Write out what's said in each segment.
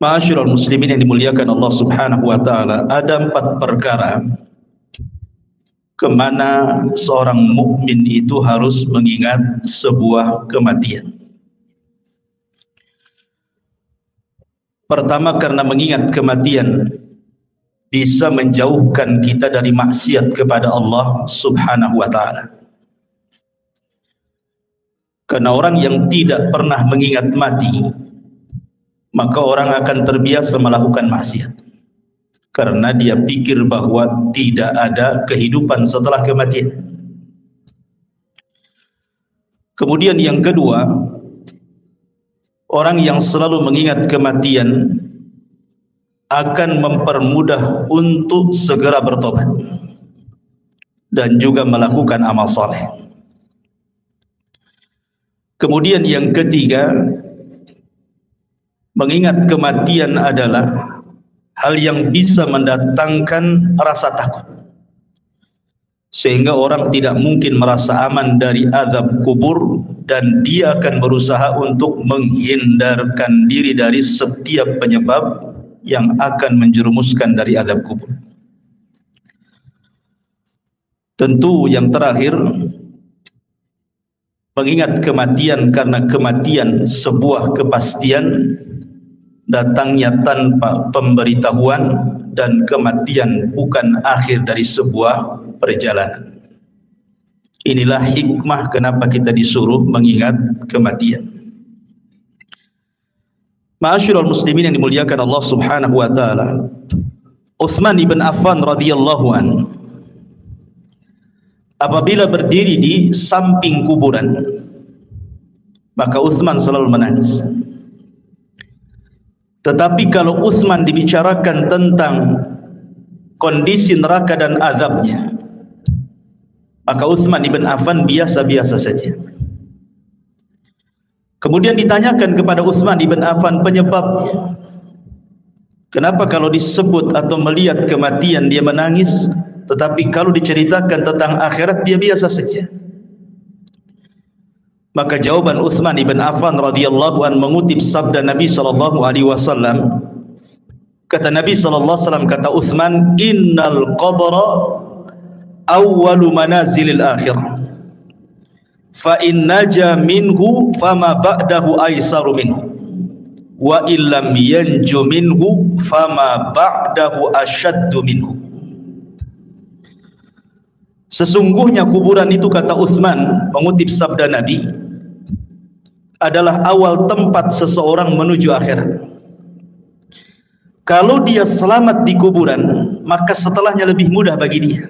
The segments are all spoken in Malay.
Ma'asyiral muslimin yang dimuliakan Allah Subhanahu wa taala, ada 4 perkara kemana seorang mukmin itu harus mengingat sebuah kematian. Pertama, karena mengingat kematian bisa menjauhkan kita dari maksiat kepada Allah Subhanahu wa taala. Karena orang yang tidak pernah mengingat mati, maka orang akan terbiasa melakukan maksiat, karena dia pikir bahwa tidak ada kehidupan setelah kematian. Kemudian yang kedua, orang yang selalu mengingat kematian akan mempermudah untuk segera bertobat dan juga melakukan amal saleh. Kemudian yang ketiga, mengingat kematian adalah hal yang bisa mendatangkan rasa takut, sehingga orang tidak mungkin merasa aman dari azab kubur, dan dia akan berusaha untuk menghindarkan diri dari setiap penyebab yang akan menjerumuskan dari azab kubur. Tentu yang terakhir, mengingat kematian karena kematian sebuah kepastian, datangnya tanpa pemberitahuan, dan kematian bukan akhir dari sebuah perjalanan. Inilah hikmah kenapa kita disuruh mengingat kematian. Ma'asyiral muslimin yang dimuliakan Allah Subhanahu wa taala, Utsman ibn Affan radhiyallahu an, apabila berdiri di samping kuburan, maka Utsman selalu menangis. Tetapi kalau Utsman dibicarakan tentang kondisi neraka dan azabnya, maka Utsman ibn Affan biasa-biasa saja. Kemudian ditanyakan kepada Utsman ibn Affan penyebabnya. Kenapa kalau disebut atau melihat kematian dia menangis, tetapi kalau diceritakan tentang akhirat dia biasa saja? Maka jawaban Utsman ibn Affan radhiyallahu an mengutip sabda Nabi sallallahu alaihi wasallam. Kata Nabi sallallahu alaihi wasallam, kata Utsman, "Innal qabra awwalu manazilil akhirah. Fa in naja minhu fama ba'dahu aisaru minhu. Wa illam yanju minhu fama ba'dahu asyaddu minhu." Sesungguhnya kuburan itu, kata Utsman mengutip sabda Nabi, adalah awal tempat seseorang menuju akhirat. Kalau dia selamat di kuburan, maka setelahnya lebih mudah bagi dia.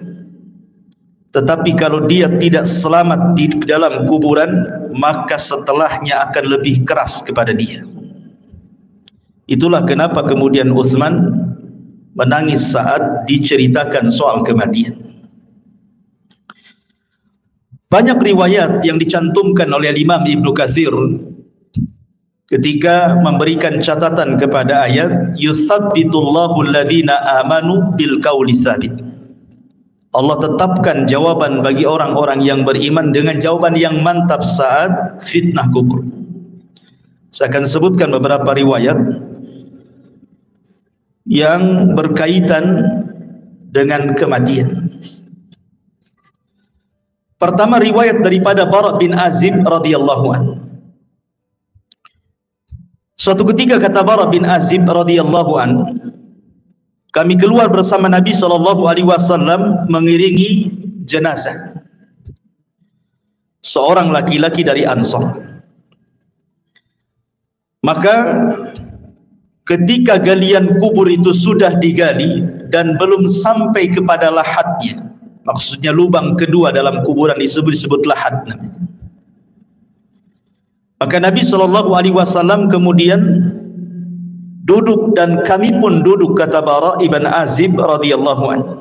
Tetapi kalau dia tidak selamat di dalam kuburan, maka setelahnya akan lebih keras kepada dia. Itulah kenapa kemudian Utsman menangis saat diceritakan soal kematian. Banyak riwayat yang dicantumkan oleh Imam Ibnu Katsir ketika memberikan catatan kepada ayat yutsabbitullahu alladhina amanu bil qauli tsabit. Allah tetapkan jawaban bagi orang-orang yang beriman dengan jawaban yang mantap saat fitnah kubur. Saya akan sebutkan beberapa riwayat yang berkaitan dengan kematian. Pertama, riwayat daripada Bara bin Azib radhiyallahu anhu. Suatu ketika kata Bara bin Azib radhiyallahu anhu, kami keluar bersama Nabi sallallahu alaihi wasallam mengiringi jenazah seorang laki-laki dari Ansar. Maka ketika galian kubur itu sudah digali dan belum sampai kepada lahatnya, maksudnya lubang kedua dalam kuburan disebut lahat namanya, maka Nabi sallallahu alaihi wasallam kemudian duduk dan kami pun duduk, kata Bara ibn Azib radhiyallahu anhu.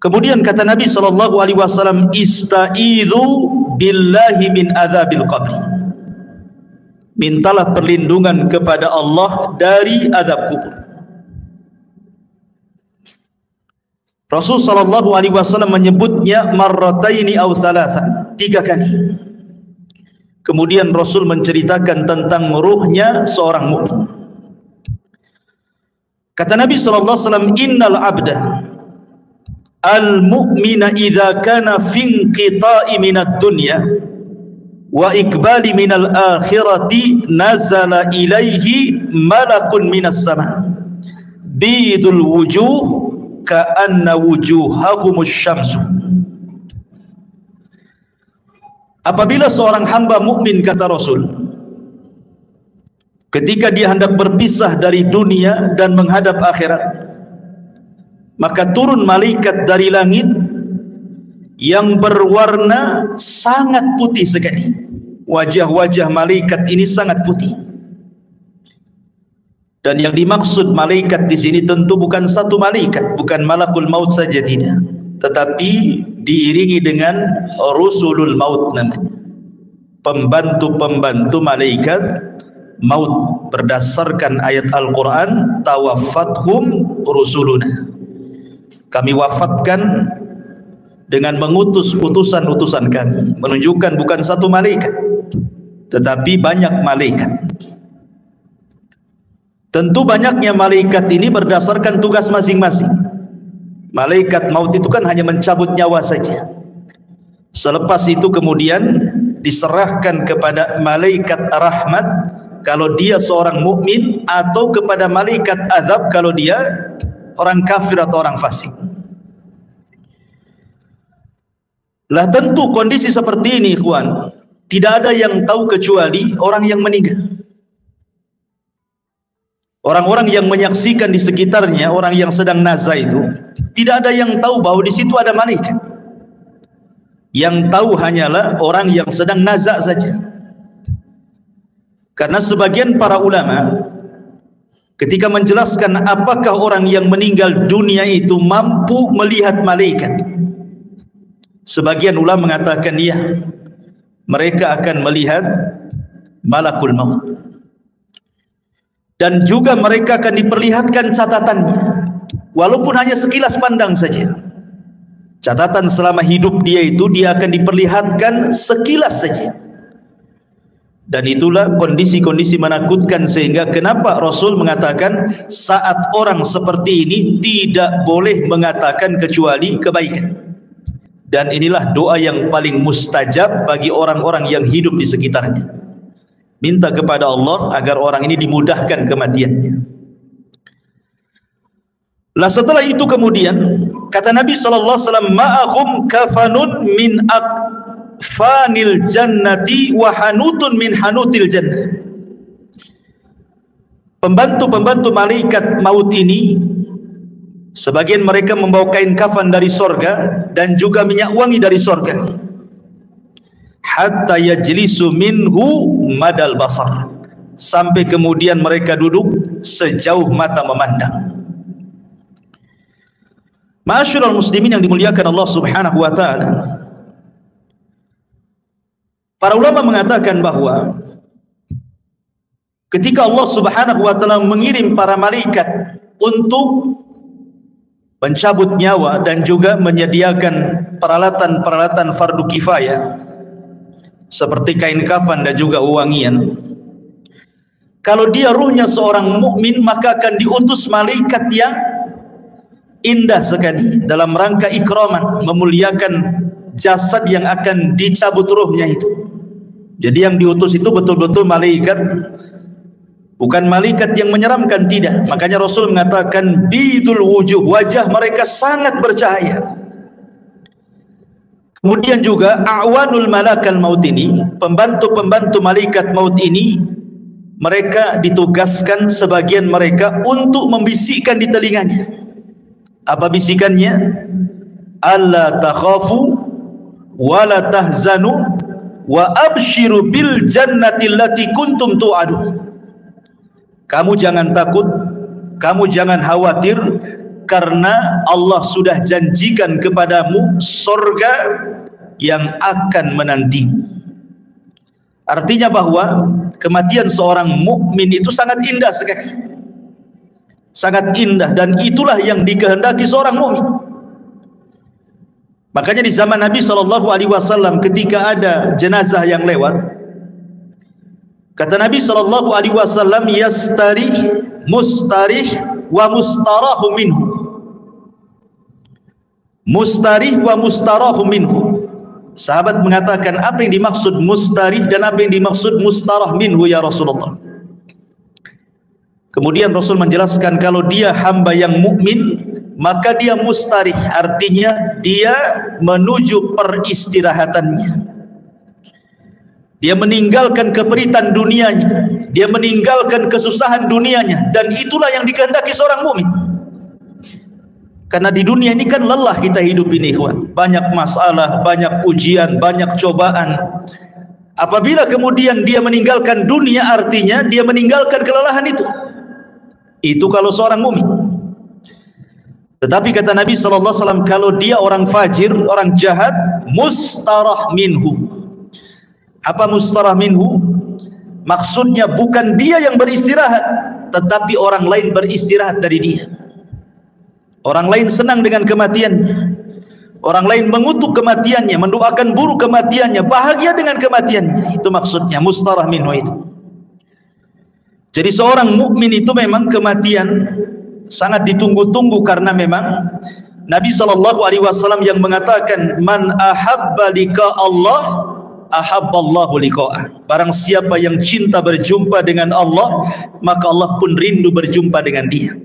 Kemudian kata Nabi sallallahu alaihi wasallam, "Ista'idzu billahi min adzabil qabr." Mintalah perlindungan kepada Allah dari azab kubur. Rasul sallallahu alaihi wasallam menyebutnya marrataini aw thalathan, 3 kali. Kemudian Rasul menceritakan tentang ruhnya seorang mukmin. Kata Nabi sallallahu alaihi wasallam, innal abda al-mu'mina idza kana fi inqita'i minad dunya wa iqbali minal akhirati nazala ilaihi malakun minas sama bidul wujuh ka'anna wujuhahumus syamsu. Apabila seorang hamba mukmin, kata Rasul, ketika dia hendak berpisah dari dunia dan menghadap akhirat, maka turun malaikat dari langit yang berwarna sangat putih sekali. Wajah-wajah malaikat ini sangat putih. Dan yang dimaksud malaikat di sini tentu bukan satu malaikat, bukan malakul maut saja, tidak, tetapi diiringi dengan rusulul maut namanya, pembantu-pembantu malaikat maut, berdasarkan ayat Al-Quran, tawaffathum rusuluna, kami wafatkan dengan mengutus utusan-utusan kami, menunjukkan bukan satu malaikat tetapi banyak malaikat. Tentu banyaknya malaikat ini berdasarkan tugas masing-masing. Malaikat maut itu kan hanya mencabut nyawa saja. Selepas itu kemudian diserahkan kepada malaikat rahmat kalau dia seorang mukmin, atau kepada malaikat azab kalau dia orang kafir atau orang fasik. Lah tentu kondisi seperti ini, ikhwan, tidak ada yang tahu kecuali orang yang meninggal. Orang-orang yang menyaksikan di sekitarnya, orang yang sedang nazah itu, tidak ada yang tahu bahwa di situ ada malaikat. Yang tahu hanyalah orang yang sedang nazah saja. Karena sebagian para ulama ketika menjelaskan apakah orang yang meninggal dunia itu mampu melihat malaikat, sebagian ulama mengatakan iya, mereka akan melihat malakul maut. Dan juga mereka akan diperlihatkan catatannya, walaupun hanya sekilas pandang saja. Catatan selama hidup dia itu, dia akan diperlihatkan sekilas saja. Dan itulah kondisi-kondisi menakutkan, sehingga kenapa Rasul mengatakan saat orang seperti ini tidak boleh mengatakan kecuali kebaikan. Dan inilah doa yang paling mustajab bagi orang-orang yang hidup di sekitarnya. Minta kepada Allah agar orang ini dimudahkan kematiannya. Lah setelah itu kemudian kata Nabi sallallahu alaihi wasallam, ma'ahum kafanun min akfanil jannati wa hanutun min hanutil jannah. Pembantu-pembantu malaikat maut ini, sebagian mereka membawa kain kafan dari sorga dan juga minyak wangi dari sorga. Hatta yajlisu minhu madal basar, sampai kemudian mereka duduk sejauh mata memandang. Ma'asyiral muslimin yang dimuliakan Allah Subhanahu wa taala, para ulama mengatakan bahwa ketika Allah Subhanahu wa taala mengirim para malaikat untuk mencabut nyawa dan juga menyediakan peralatan-peralatan fardu kifayah seperti kain kafan dan juga wewangian, kalau dia ruhnya seorang mukmin, maka akan diutus malaikat yang indah sekali dalam rangka ikraman, memuliakan jasad yang akan dicabut ruhnya itu. Jadi yang diutus itu betul-betul malaikat, bukan malaikat yang menyeramkan, tidak. Makanya Rasul mengatakan bidul wujuh, wajah mereka sangat bercahaya. Kemudian juga a'wanul malakal maut ini, pembantu-pembantu malaikat maut ini, mereka ditugaskan sebagian mereka untuk membisikkan di telinganya. Apa bisikannya? Alla takhafu wa la tahzanu wa abshiru bil jannati allati kuntum tu'adun. Kamu jangan takut, kamu jangan khawatir, karena Allah sudah janjikan kepadamu surga yang akan menantimu. Artinya bahwa kematian seorang mukmin itu sangat indah sekali, sangat indah, dan itulah yang dikehendaki seorang mukmin. Makanya di zaman Nabi SAW ketika ada jenazah yang lewat, kata Nabi SAW, yastarih mustarih wa mustarahu minhu. Mustarih wa mustarahu minhu. Sahabat mengatakan, apa yang dimaksud mustarih dan apa yang dimaksud mustarah minhu ya Rasulullah? Kemudian Rasul menjelaskan, kalau dia hamba yang mukmin, maka dia mustarih, artinya dia menuju peristirahatannya. Dia meninggalkan keperitan dunianya, dia meninggalkan kesusahan dunianya, dan itulah yang dikehendaki seorang mukmin. Karena di dunia ini kan lelah kita hidup ini, ikhwan. Banyak masalah, banyak ujian, banyak cobaan. Apabila kemudian dia meninggalkan dunia, artinya dia meninggalkan kelelahan itu. Itu kalau seorang mukmin. Tetapi kata Nabi SAW, kalau dia orang fajir, orang jahat, mustarah minhu. Apa mustarah minhu? Maksudnya bukan dia yang beristirahat, tetapi orang lain beristirahat dari dia. Orang lain senang dengan kematiannya, orang lain mengutuk kematiannya, mendoakan buruk kematiannya, bahagia dengan kematiannya. Itu maksudnya mustarah minhu itu. Jadi seorang mukmin itu memang kematian sangat ditunggu-tunggu, karena memang Nabi SAW yang mengatakan, man ahabba liqa Allah ahabballahu liqa'ah. Barang siapa yang cinta berjumpa dengan Allah, maka Allah pun rindu berjumpa dengan dia.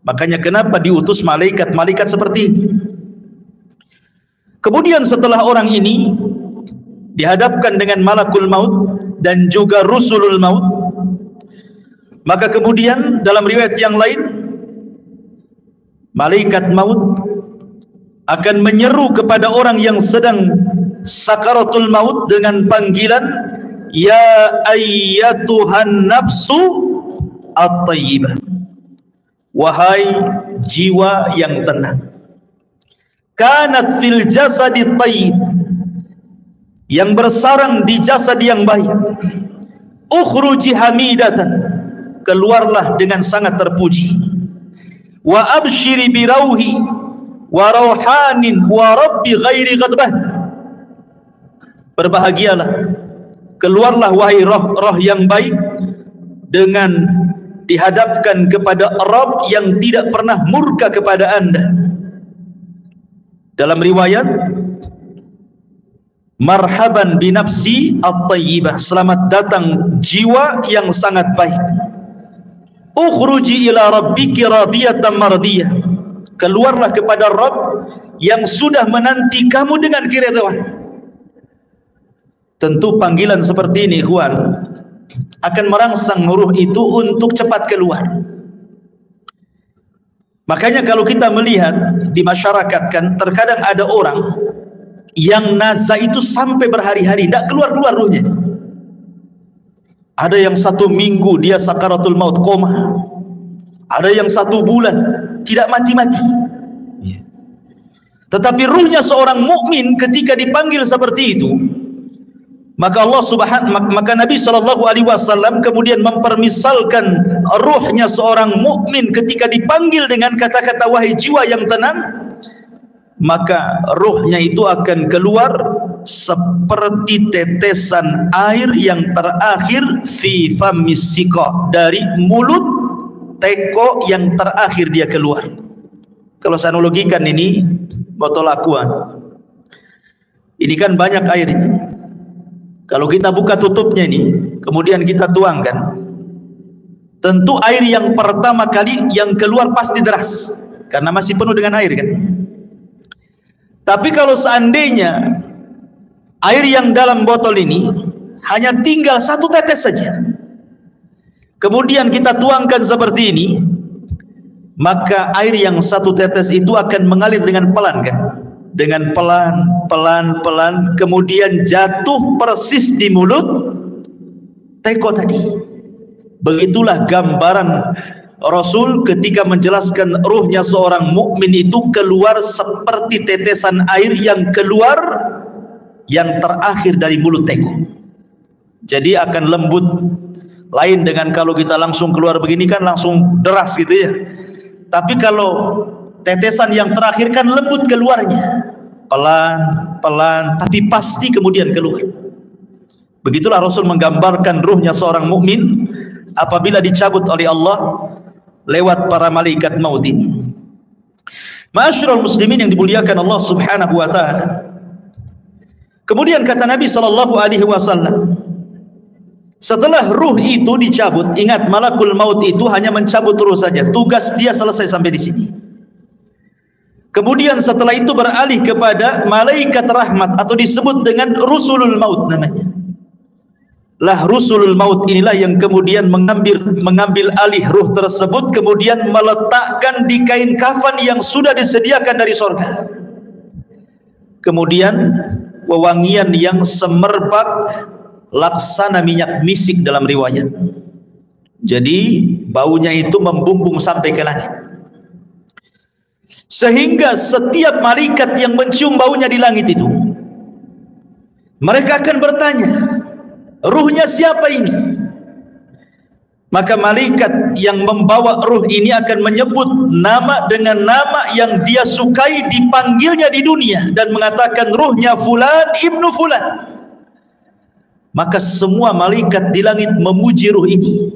Makanya kenapa diutus malaikat-malaikat seperti ini. Kemudian setelah orang ini dihadapkan dengan malakul maut dan juga rusulul maut, maka kemudian dalam riwayat yang lain, malaikat maut akan menyeru kepada orang yang sedang sakaratul maut dengan panggilan, ya ayyatuhan nafsu at-tayyibah. Wahai jiwa yang tenang, kanat fil jasadi tayyib, yang bersarang di jasad yang baik, ukhruji hamidatan, keluarlah dengan sangat terpuji, wa abshiri birauhi wa rauhanin wa rabbi ghairi ghadban, berbahagialah, keluarlah wahai roh yang baik dengan dihadapkan kepada Rabb yang tidak pernah murka kepada anda. Dalam riwayat, marhaban binafsi at-tayyibah, selamat datang jiwa yang sangat baik. Ukhruji ila rabbiki radiyatan mardiyah, keluarlah kepada Rabb yang sudah menanti kamu dengan keridhaan. Tentu panggilan seperti ini, ikhwan, akan merangsang ruh itu untuk cepat keluar. Makanya kalau kita melihat di masyarakat kan, terkadang ada orang yang nazar itu sampai berhari-hari tidak keluar-keluar ruhnya. Ada yang 1 minggu dia sakaratul maut, koma. Ada yang 1 bulan tidak mati-mati. Tetapi ruhnya seorang mukmin ketika dipanggil seperti itu, maka Nabi SAW kemudian mempermisalkan ruhnya seorang mukmin ketika dipanggil dengan kata-kata wahai jiwa yang tenang, maka ruhnya itu akan keluar seperti tetesan air yang terakhir fi famis siqa, dari mulut teko yang terakhir dia keluar. Kalau saya analogikan ini botol aqua, ini kan banyak airnya. Kalau kita buka tutupnya ini, kemudian kita tuangkan, tentu air yang pertama kali yang keluar pasti deras, karena masih penuh dengan air kan. Tapi kalau seandainya air yang dalam botol ini hanya tinggal 1 tetes saja, kemudian kita tuangkan seperti ini, maka air yang 1 tetes itu akan mengalir dengan pelan kan, dengan pelan, kemudian jatuh persis di mulut teko tadi. Begitulah gambaran Rasul ketika menjelaskan ruhnya seorang mukmin itu keluar seperti tetesan air yang keluar yang terakhir dari mulut teko. Jadi akan lembut, lain dengan kalau kita langsung keluar begini kan langsung deras gitu ya. Tapi kalau tetesan yang terakhir kan lembut keluarnya, pelan, tapi pasti kemudian keluar. Begitulah Rasul menggambarkan ruhnya seorang mukmin apabila dicabut oleh Allah, lewat para malaikat maut ini. Ma'asyiral muslimin yang dimuliakan Allah Subhanahu wa taala. Kemudian kata Nabi sallallahu alaihi wasallam, setelah ruh itu dicabut, ingat malakul maut itu hanya mencabut ruh saja, tugas dia selesai sampai di sini. Kemudian setelah itu beralih kepada malaikat rahmat atau disebut dengan rusulul maut namanya. Lah rusulul maut inilah yang kemudian mengambil alih ruh tersebut, kemudian meletakkan di kain kafan yang sudah disediakan dari sorga. Kemudian wewangian yang semerbak laksana minyak misik dalam riwayat. Jadi baunya itu membumbung sampai ke langit, sehingga setiap malaikat yang mencium baunya di langit itu, mereka akan bertanya, ruhnya siapa ini? Maka malaikat yang membawa ruh ini akan menyebut nama dengan nama yang dia sukai dipanggilnya di dunia dan mengatakan ruhnya fulan ibnu fulan. Maka semua malaikat di langit memuji ruh ini.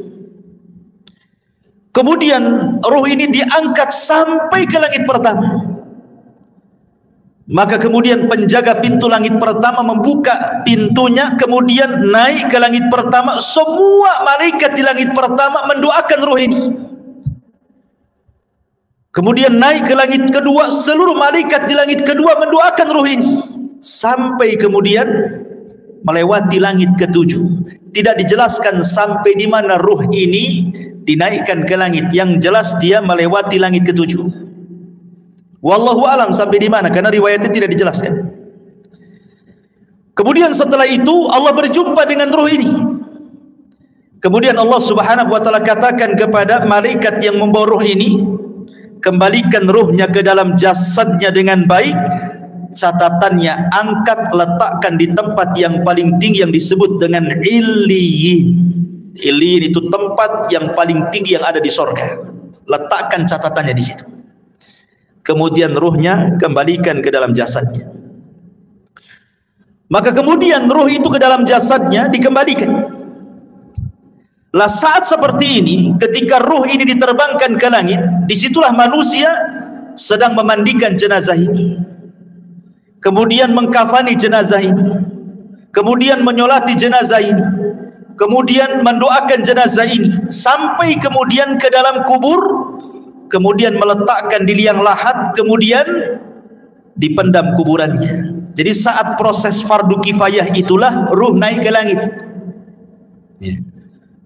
Kemudian ruh ini diangkat sampai ke langit pertama. Maka kemudian penjaga pintu langit pertama membuka pintunya, kemudian naik ke langit pertama. Semua malaikat di langit pertama mendoakan ruh ini. Kemudian naik ke langit kedua, seluruh malaikat di langit kedua mendoakan ruh ini, sampai kemudian melewati langit ketujuh. Tidak dijelaskan sampai di mana ruh ini dinaikkan ke langit, yang jelas dia melewati langit ketujuh. Wallahu alam sampai di mana, karena riwayatnya tidak dijelaskan. Kemudian setelah itu Allah berjumpa dengan ruh ini. Kemudian Allah Subhanahu wa taala katakan kepada malaikat yang membawa ruh ini, kembalikan ruhnya ke dalam jasadnya dengan baik. Catatannya, angkat, letakkan di tempat yang paling tinggi yang disebut dengan Illiyin. Illiyin itu tempat yang paling tinggi yang ada di sorga. Letakkan catatannya di situ. Kemudian ruhnya kembalikan ke dalam jasadnya. Maka kemudian ruh itu ke dalam jasadnya dikembalikan. Lah saat seperti ini, ketika ruh ini diterbangkan ke langit, disitulah manusia sedang memandikan jenazah ini, kemudian mengkafani jenazah ini, kemudian menyolati jenazah ini, kemudian mendoakan jenazah ini, sampai kemudian ke dalam kubur, kemudian meletakkan di liang lahat, kemudian dipendam kuburannya. Jadi saat proses fardu kifayah itulah ruh naik ke langit.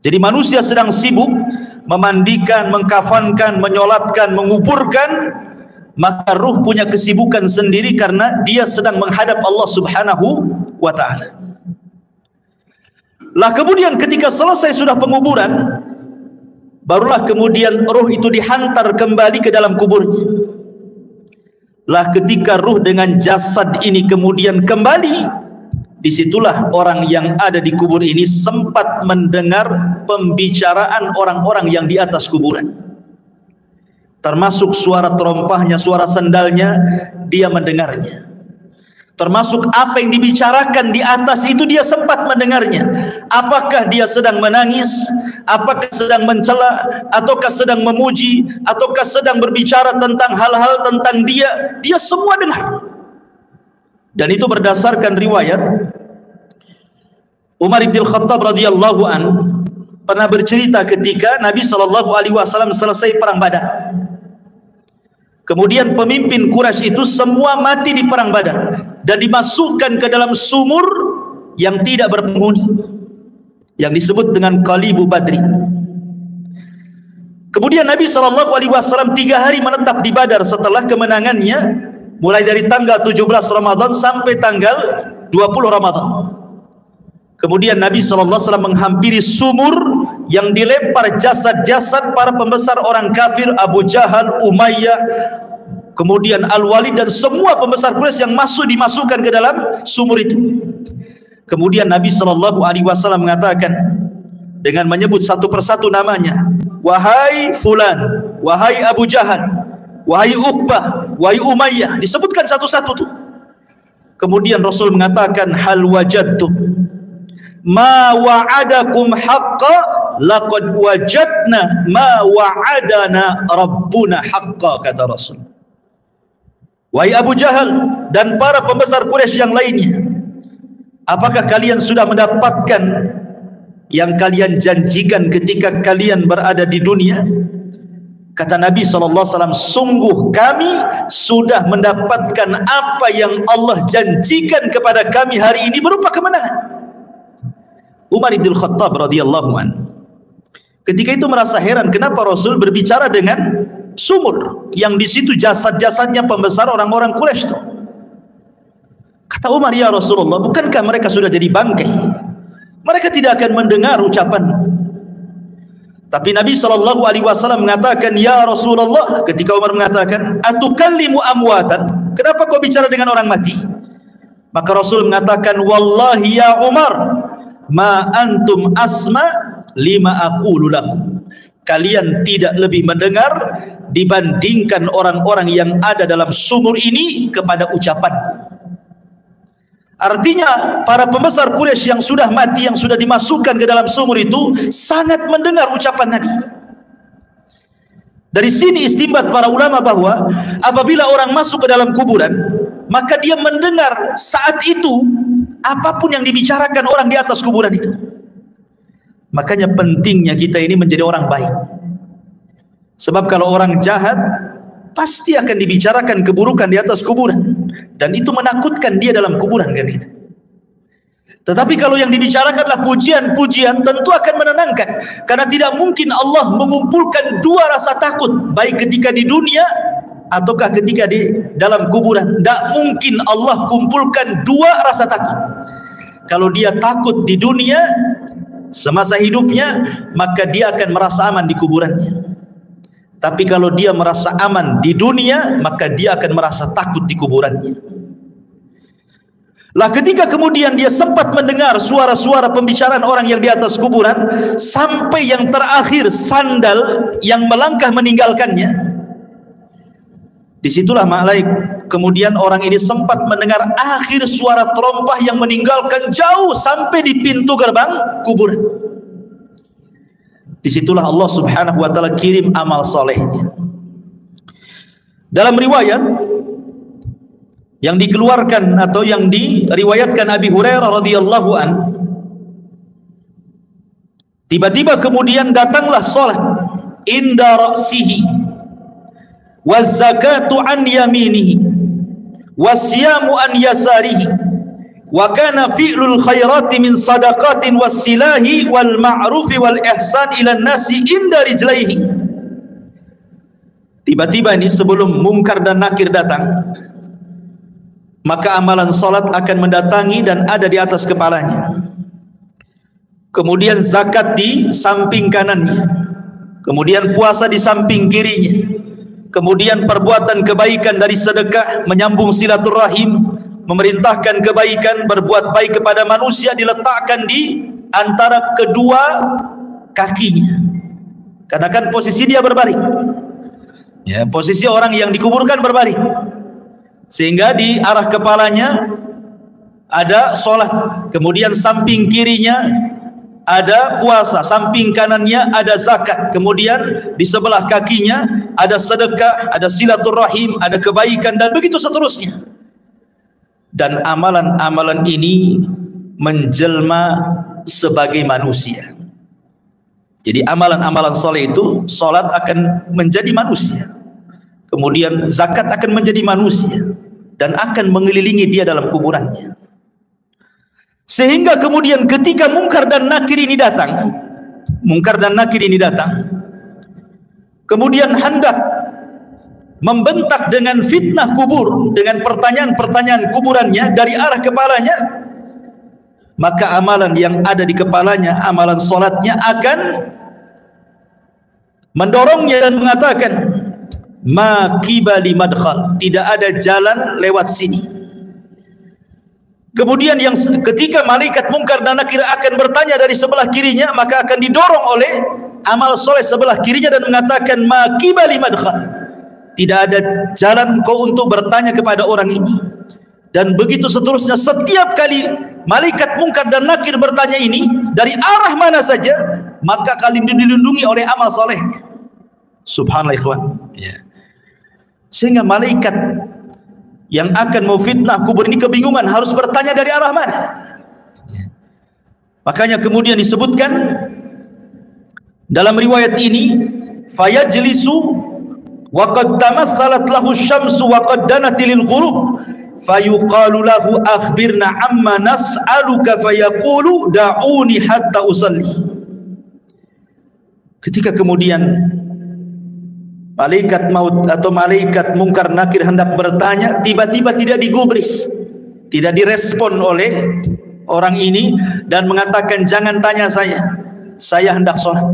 Jadi manusia sedang sibuk memandikan, mengkafankan, menyolatkan, menguburkan, maka ruh punya kesibukan sendiri karena dia sedang menghadap Allah Subhanahu wa ta'ala. Lah kemudian ketika selesai sudah penguburan, barulah kemudian ruh itu dihantar kembali ke dalam kuburnya. Lah ketika ruh dengan jasad ini kemudian kembali, disitulah orang yang ada di kubur ini sempat mendengar pembicaraan orang-orang yang di atas kuburan. Termasuk suara terompahnya, suara sandalnya, dia mendengarnya. Termasuk apa yang dibicarakan di atas itu dia sempat mendengarnya. Apakah dia sedang menangis, apakah sedang mencela, ataukah sedang memuji, ataukah sedang berbicara tentang hal-hal tentang dia, dia semua dengar. Dan itu berdasarkan riwayat Umar bin Khattab radhiyallahu an pernah bercerita ketika Nabi SAW selesai perang Badar. Kemudian pemimpin Quraisy itu semua mati di perang Badar dan dimasukkan ke dalam sumur yang tidak berpenghuni, yang disebut dengan Qalibu Badri. Kemudian Nabi SAW 3 hari menetap di Badar setelah kemenangannya, mulai dari tanggal 17 Ramadan sampai tanggal 20 Ramadan. Kemudian Nabi SAW menghampiri sumur yang dilempar jasad-jasad para pembesar orang kafir, Abu Jahal, Umayyah, kemudian Al-Walid dan semua pembesar Quraisy yang dimasukkan ke dalam sumur itu. Kemudian Nabi SAW mengatakan dengan menyebut satu persatu namanya, wahai fulan, wahai Abu Jahal, wahai Uqbah, wahai Umayyah, disebutkan satu-satu tuh. Kemudian Rasul mengatakan, hal wajadtum ma wa'adakum haqqa laqad wajadna ma wa'adana rabbuna haqqan, kata Rasul. Wahai Abu Jahal dan para pembesar Quraisy yang lainnya, apakah kalian sudah mendapatkan yang kalian janjikan ketika kalian berada di dunia? Kata Nabi SAW, sungguh kami sudah mendapatkan apa yang Allah janjikan kepada kami hari ini berupa kemenangan. Umar bin Khattab radhiyallahu anhu ketika itu merasa heran kenapa Rasul berbicara dengan sumur yang di situ jasad-jasadnya pembesar orang-orang Quraisy itu. Kata Umar, ya Rasulullah, bukankah mereka sudah jadi bangkai? Mereka tidak akan mendengar ucapan. Tapi Nabi SAW mengatakan, ya Rasulullah, ketika Umar mengatakan, atukallimu amwatan, kenapa kau bicara dengan orang mati? Maka Rasul mengatakan, wallahi ya Umar, ma antum asma lima aqulu lahum. Kalian tidak lebih mendengar dibandingkan orang-orang yang ada dalam sumur ini kepada ucapanku. Artinya para pembesar Quraisy yang sudah mati, yang sudah dimasukkan ke dalam sumur itu sangat mendengar ucapan Nabi. Dari sini istinbat para ulama bahwa apabila orang masuk ke dalam kuburan, maka dia mendengar saat itu apapun yang dibicarakan orang di atas kuburan itu. Makanya pentingnya kita ini menjadi orang baik. Sebab kalau orang jahat pasti akan dibicarakan keburukan di atas kuburan, dan itu menakutkan dia dalam kuburan kan itu. Tetapi kalau yang dibicarakanlah pujian-pujian, tentu akan menenangkan, karena tidak mungkin Allah mengumpulkan dua rasa takut baik ketika di dunia ataukah ketika di dalam kuburan. Tidak mungkin Allah kumpulkan dua rasa takut. Kalau dia takut di dunia semasa hidupnya, maka dia akan merasa aman di kuburannya. Tapi kalau dia merasa aman di dunia, maka dia akan merasa takut di kuburannya. Lah ketika kemudian dia sempat mendengar suara-suara pembicaraan orang yang di atas kuburan, sampai yang terakhir sandal yang melangkah meninggalkannya, disitulah Ma'laik kemudian orang ini sempat mendengar akhir suara terompah yang meninggalkan jauh sampai di pintu gerbang kuburan. Disitulah Allah Subhanahu wa ta'ala kirim amal solehnya. Dalam riwayat yang dikeluarkan atau yang diriwayatkan Abi Hurairah radhiyallahu an, tiba-tiba kemudian datanglah salat inda ra'sihi, waz zakatu an yaminihi, wasyamu an yasarihi, wa kana fi'lul khairati min sadaqatin wassilahi wal ma'rufi wal ihsan ila nasi inda rijlaihi. Tiba-tiba ini sebelum mungkar dan nakir datang, maka amalan salat akan mendatangi dan ada di atas kepalanya. Kemudian zakat di samping kanannya, kemudian puasa di samping kirinya, kemudian perbuatan kebaikan dari sedekah, menyambung silaturahim, memerintahkan kebaikan, berbuat baik kepada manusia diletakkan di antara kedua kakinya. Karena kan posisi dia berbaring. Ya, posisi orang yang dikuburkan berbaring. Sehingga di arah kepalanya ada sholat, kemudian samping kirinya ada puasa, samping kanannya ada zakat, kemudian di sebelah kakinya ada sedekah, ada silaturahim, ada kebaikan, dan begitu seterusnya. Dan amalan-amalan ini menjelma sebagai manusia. Jadi amalan-amalan soleh itu, salat akan menjadi manusia, kemudian zakat akan menjadi manusia, dan akan mengelilingi dia dalam kuburannya. Sehingga kemudian ketika mungkar dan nakir ini datang, kemudian hendak membentak dengan fitnah kubur, dengan pertanyaan-pertanyaan kuburannya dari arah kepalanya, maka amalan yang ada di kepalanya, amalan solatnya akan mendorongnya dan mengatakan, ma qibali madkhal, tidak ada jalan lewat sini. Kemudian yang ketika malaikat mungkar dan nakir akan bertanya dari sebelah kirinya, maka akan didorong oleh amal soleh sebelah kirinya dan mengatakan, ma qibali madkhal, tidak ada jalan kau untuk bertanya kepada orang ini. Dan begitu seterusnya. Setiap kali malaikat mungkar dan nakir bertanya ini dari arah mana saja, maka kalian dilindungi oleh amal solehnya. Subhanallah ikhwan. Ya. Sehingga malaikat yang akan memfitnah kubur ini kebingungan harus bertanya dari arah mana. Makanya kemudian disebutkan dalam riwayat ini, fayajlisu wa qad tamatsalat lahu asy-syamsu wa qad danat lil ghurub fayuqalu lahu akhbirna amma nas'aluka fayaqulu da'uni hatta usalli. Ketika kemudian malaikat maut atau malaikat mungkar nakir hendak bertanya, tiba-tiba tidak digubris, tidak direspon oleh orang ini dan mengatakan jangan tanya saya hendak sholat.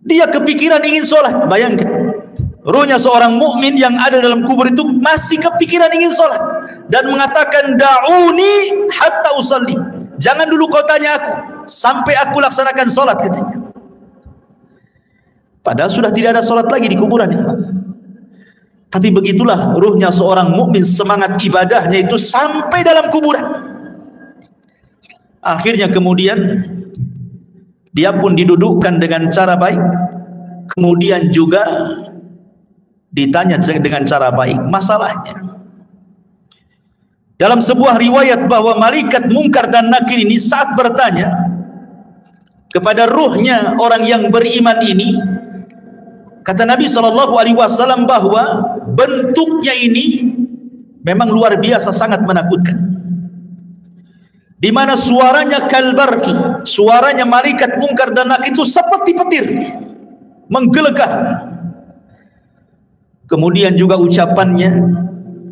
Dia kepikiran ingin sholat. Bayangkan, ruhnya seorang mukmin yang ada dalam kubur itu masih kepikiran ingin sholat dan mengatakan da'uni hatta usalli, jangan dulu kau tanya aku sampai aku laksanakan sholat, katanya. Padahal sudah tidak ada sholat lagi di kuburan. Tapi begitulah ruhnya seorang mukmin, semangat ibadahnya itu sampai dalam kuburan. Akhirnya kemudian dia pun didudukkan dengan cara baik, kemudian juga ditanya dengan cara baik masalahnya. Dalam sebuah riwayat bahwa malaikat mungkar dan nakir ini saat bertanya kepada ruhnya orang yang beriman ini, kata Nabi SAW bahwa bentuknya ini memang luar biasa, sangat menakutkan. Di mana suaranya kalbarki, suaranya malaikat mungkar dan nakir itu seperti petir, menggelegar. Kemudian juga ucapannya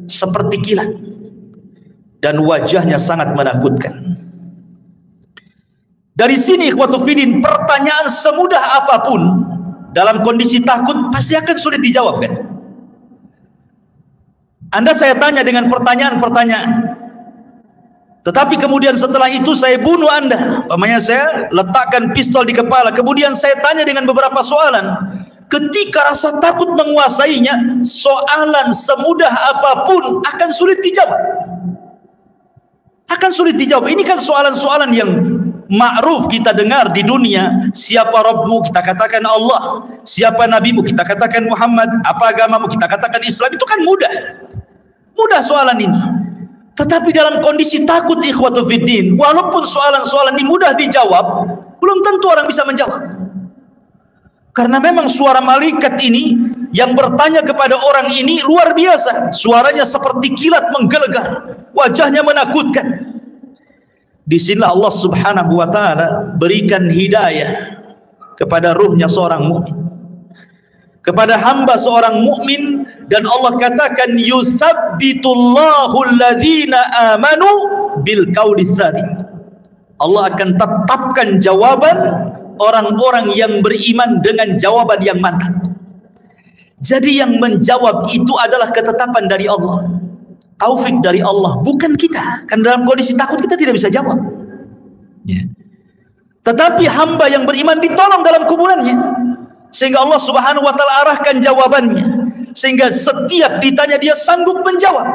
seperti kilat dan wajahnya sangat menakutkan. Dari sini ikhwatu fiddin, pertanyaan semudah apapun dalam kondisi takut pasti akan sulit dijawab, kan? Anda saya tanya dengan pertanyaan-pertanyaan, tetapi kemudian setelah itu saya bunuh Anda, umpamanya saya letakkan pistol di kepala, kemudian saya tanya dengan beberapa soalan. Ketika rasa takut menguasainya, soalan semudah apapun akan sulit dijawab. Akan sulit dijawab. Ini kan soalan-soalan yang ma'ruf kita dengar di dunia. Siapa Rabbmu? Kita katakan Allah. Siapa Nabimu? Kita katakan Muhammad. Apa agamamu? Kita katakan Islam. Itu kan mudah. Mudah soalan ini. Tetapi dalam kondisi takut ikhwatu fiddin, walaupun soalan-soalan ini mudah dijawab, belum tentu orang bisa menjawab. Karena memang suara malaikat ini yang bertanya kepada orang ini luar biasa. Suaranya seperti kilat menggelegar, wajahnya menakutkan. Disinilah Allah Subhanahu wa ta'ala berikan hidayah kepada ruhnya seorang mukmin, kepada hamba seorang mukmin, dan Allah katakan yusabbitullahu alladhina amanu bil qauli tsabit. Allah akan tetapkan jawaban orang-orang yang beriman dengan jawaban yang mantap. Jadi yang menjawab itu adalah ketetapan dari Allah, taufik dari Allah, bukan kita. Kan dalam kondisi takut kita tidak bisa jawab, ya. Tetapi hamba yang beriman ditolong dalam kuburannya, sehingga Allah Subhanahu wa ta'ala arahkan jawabannya, sehingga setiap ditanya dia sanggup menjawab.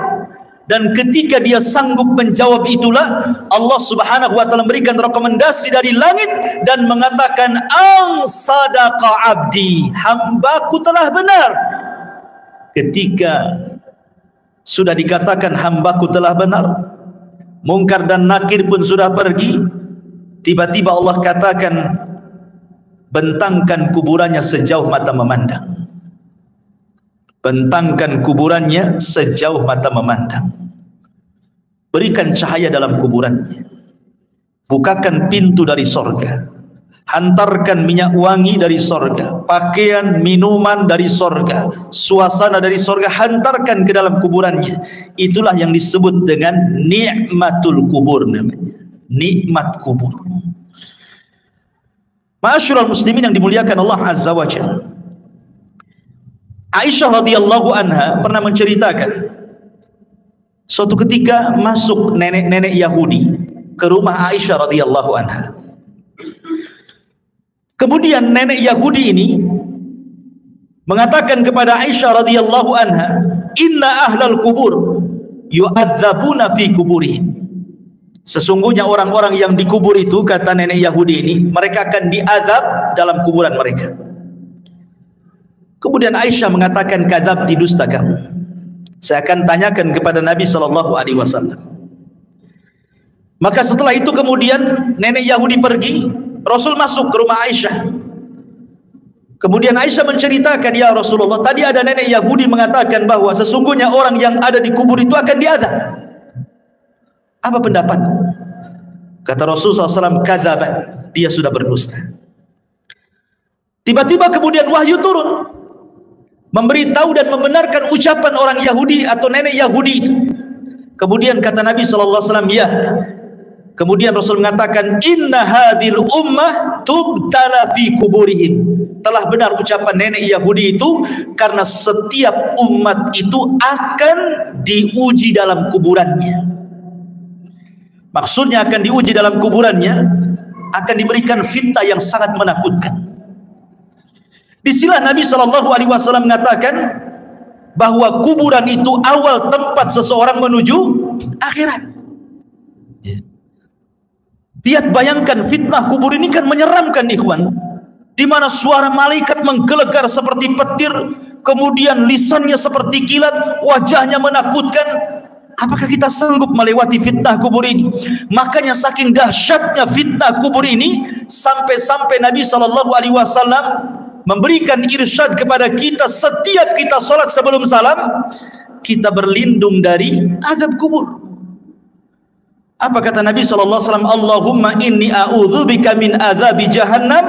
Dan ketika dia sanggup menjawab itulah Allah Subhanahu wa ta'ala memberikan rekomendasi dari langit dan mengatakan ang sadaqa abdi, hambaku telah benar. Ketika sudah dikatakan hambaku telah benar, mungkar dan nakir pun sudah pergi, tiba-tiba Allah katakan bentangkan kuburannya sejauh mata memandang. Bentangkan kuburannya sejauh mata memandang. Berikan cahaya dalam kuburannya. Bukakan pintu dari sorga. Hantarkan minyak wangi dari sorga, pakaian, minuman dari sorga, suasana dari sorga, hantarkan ke dalam kuburannya. Itulah yang disebut dengan nikmatul kubur namanya. Nikmat kubur. Ma'asyiral muslimin yang dimuliakan Allah Azza wa Jalla. Aisyah radhiyallahu anha pernah menceritakan suatu ketika masuk nenek-nenek Yahudi ke rumah Aisyah radhiyallahu anha. Kemudian nenek Yahudi ini mengatakan kepada Aisyah radhiyallahu anha, "Inna ahlal kubur yu'adzabuna fi kuburihim." Sesungguhnya orang-orang yang dikubur itu, kata nenek Yahudi ini, mereka akan diazab dalam kuburan mereka. Kemudian Aisyah mengatakan, kadzab, didusta kamu. Saya akan tanyakan kepada Nabi SAW. Maka setelah itu kemudian nenek Yahudi pergi, Rasul masuk ke rumah Aisyah. Kemudian Aisyah menceritakan, ya Rasulullah, tadi ada nenek Yahudi mengatakan bahwa sesungguhnya orang yang ada di kubur itu akan diazab. Apa pendapatmu? Kata Rasulullah SAW, kadzabat, dia sudah berdusta. Tiba-tiba kemudian wahyu turun, memberitahu dan membenarkan ucapan orang Yahudi atau nenek Yahudi itu. Kemudian kata Nabi SAW, ya. Kemudian Rasul mengatakan, inna hadhil ummah tubtala fi kuburihim. Telah benar ucapan nenek Yahudi itu, karena setiap umat itu akan diuji dalam kuburannya. Maksudnya akan diuji dalam kuburannya, akan diberikan fitnah yang sangat menakutkan. Disinilah Nabi SAW mengatakan bahwa kuburan itu awal tempat seseorang menuju akhirat. Lihat, bayangkan fitnah kubur ini kan menyeramkan, ikhwan, di mana suara malaikat menggelegar seperti petir, kemudian lisannya seperti kilat, wajahnya menakutkan. Apakah kita sanggup melewati fitnah kubur ini? Makanya saking dahsyatnya fitnah kubur ini, sampai-sampai Nabi SAW memberikan irsyad kepada kita, setiap kita sholat sebelum salam, kita berlindung dari azab kubur. Apa kata Nabi SAW? Allahumma inni a'udzubika min azabi jahannam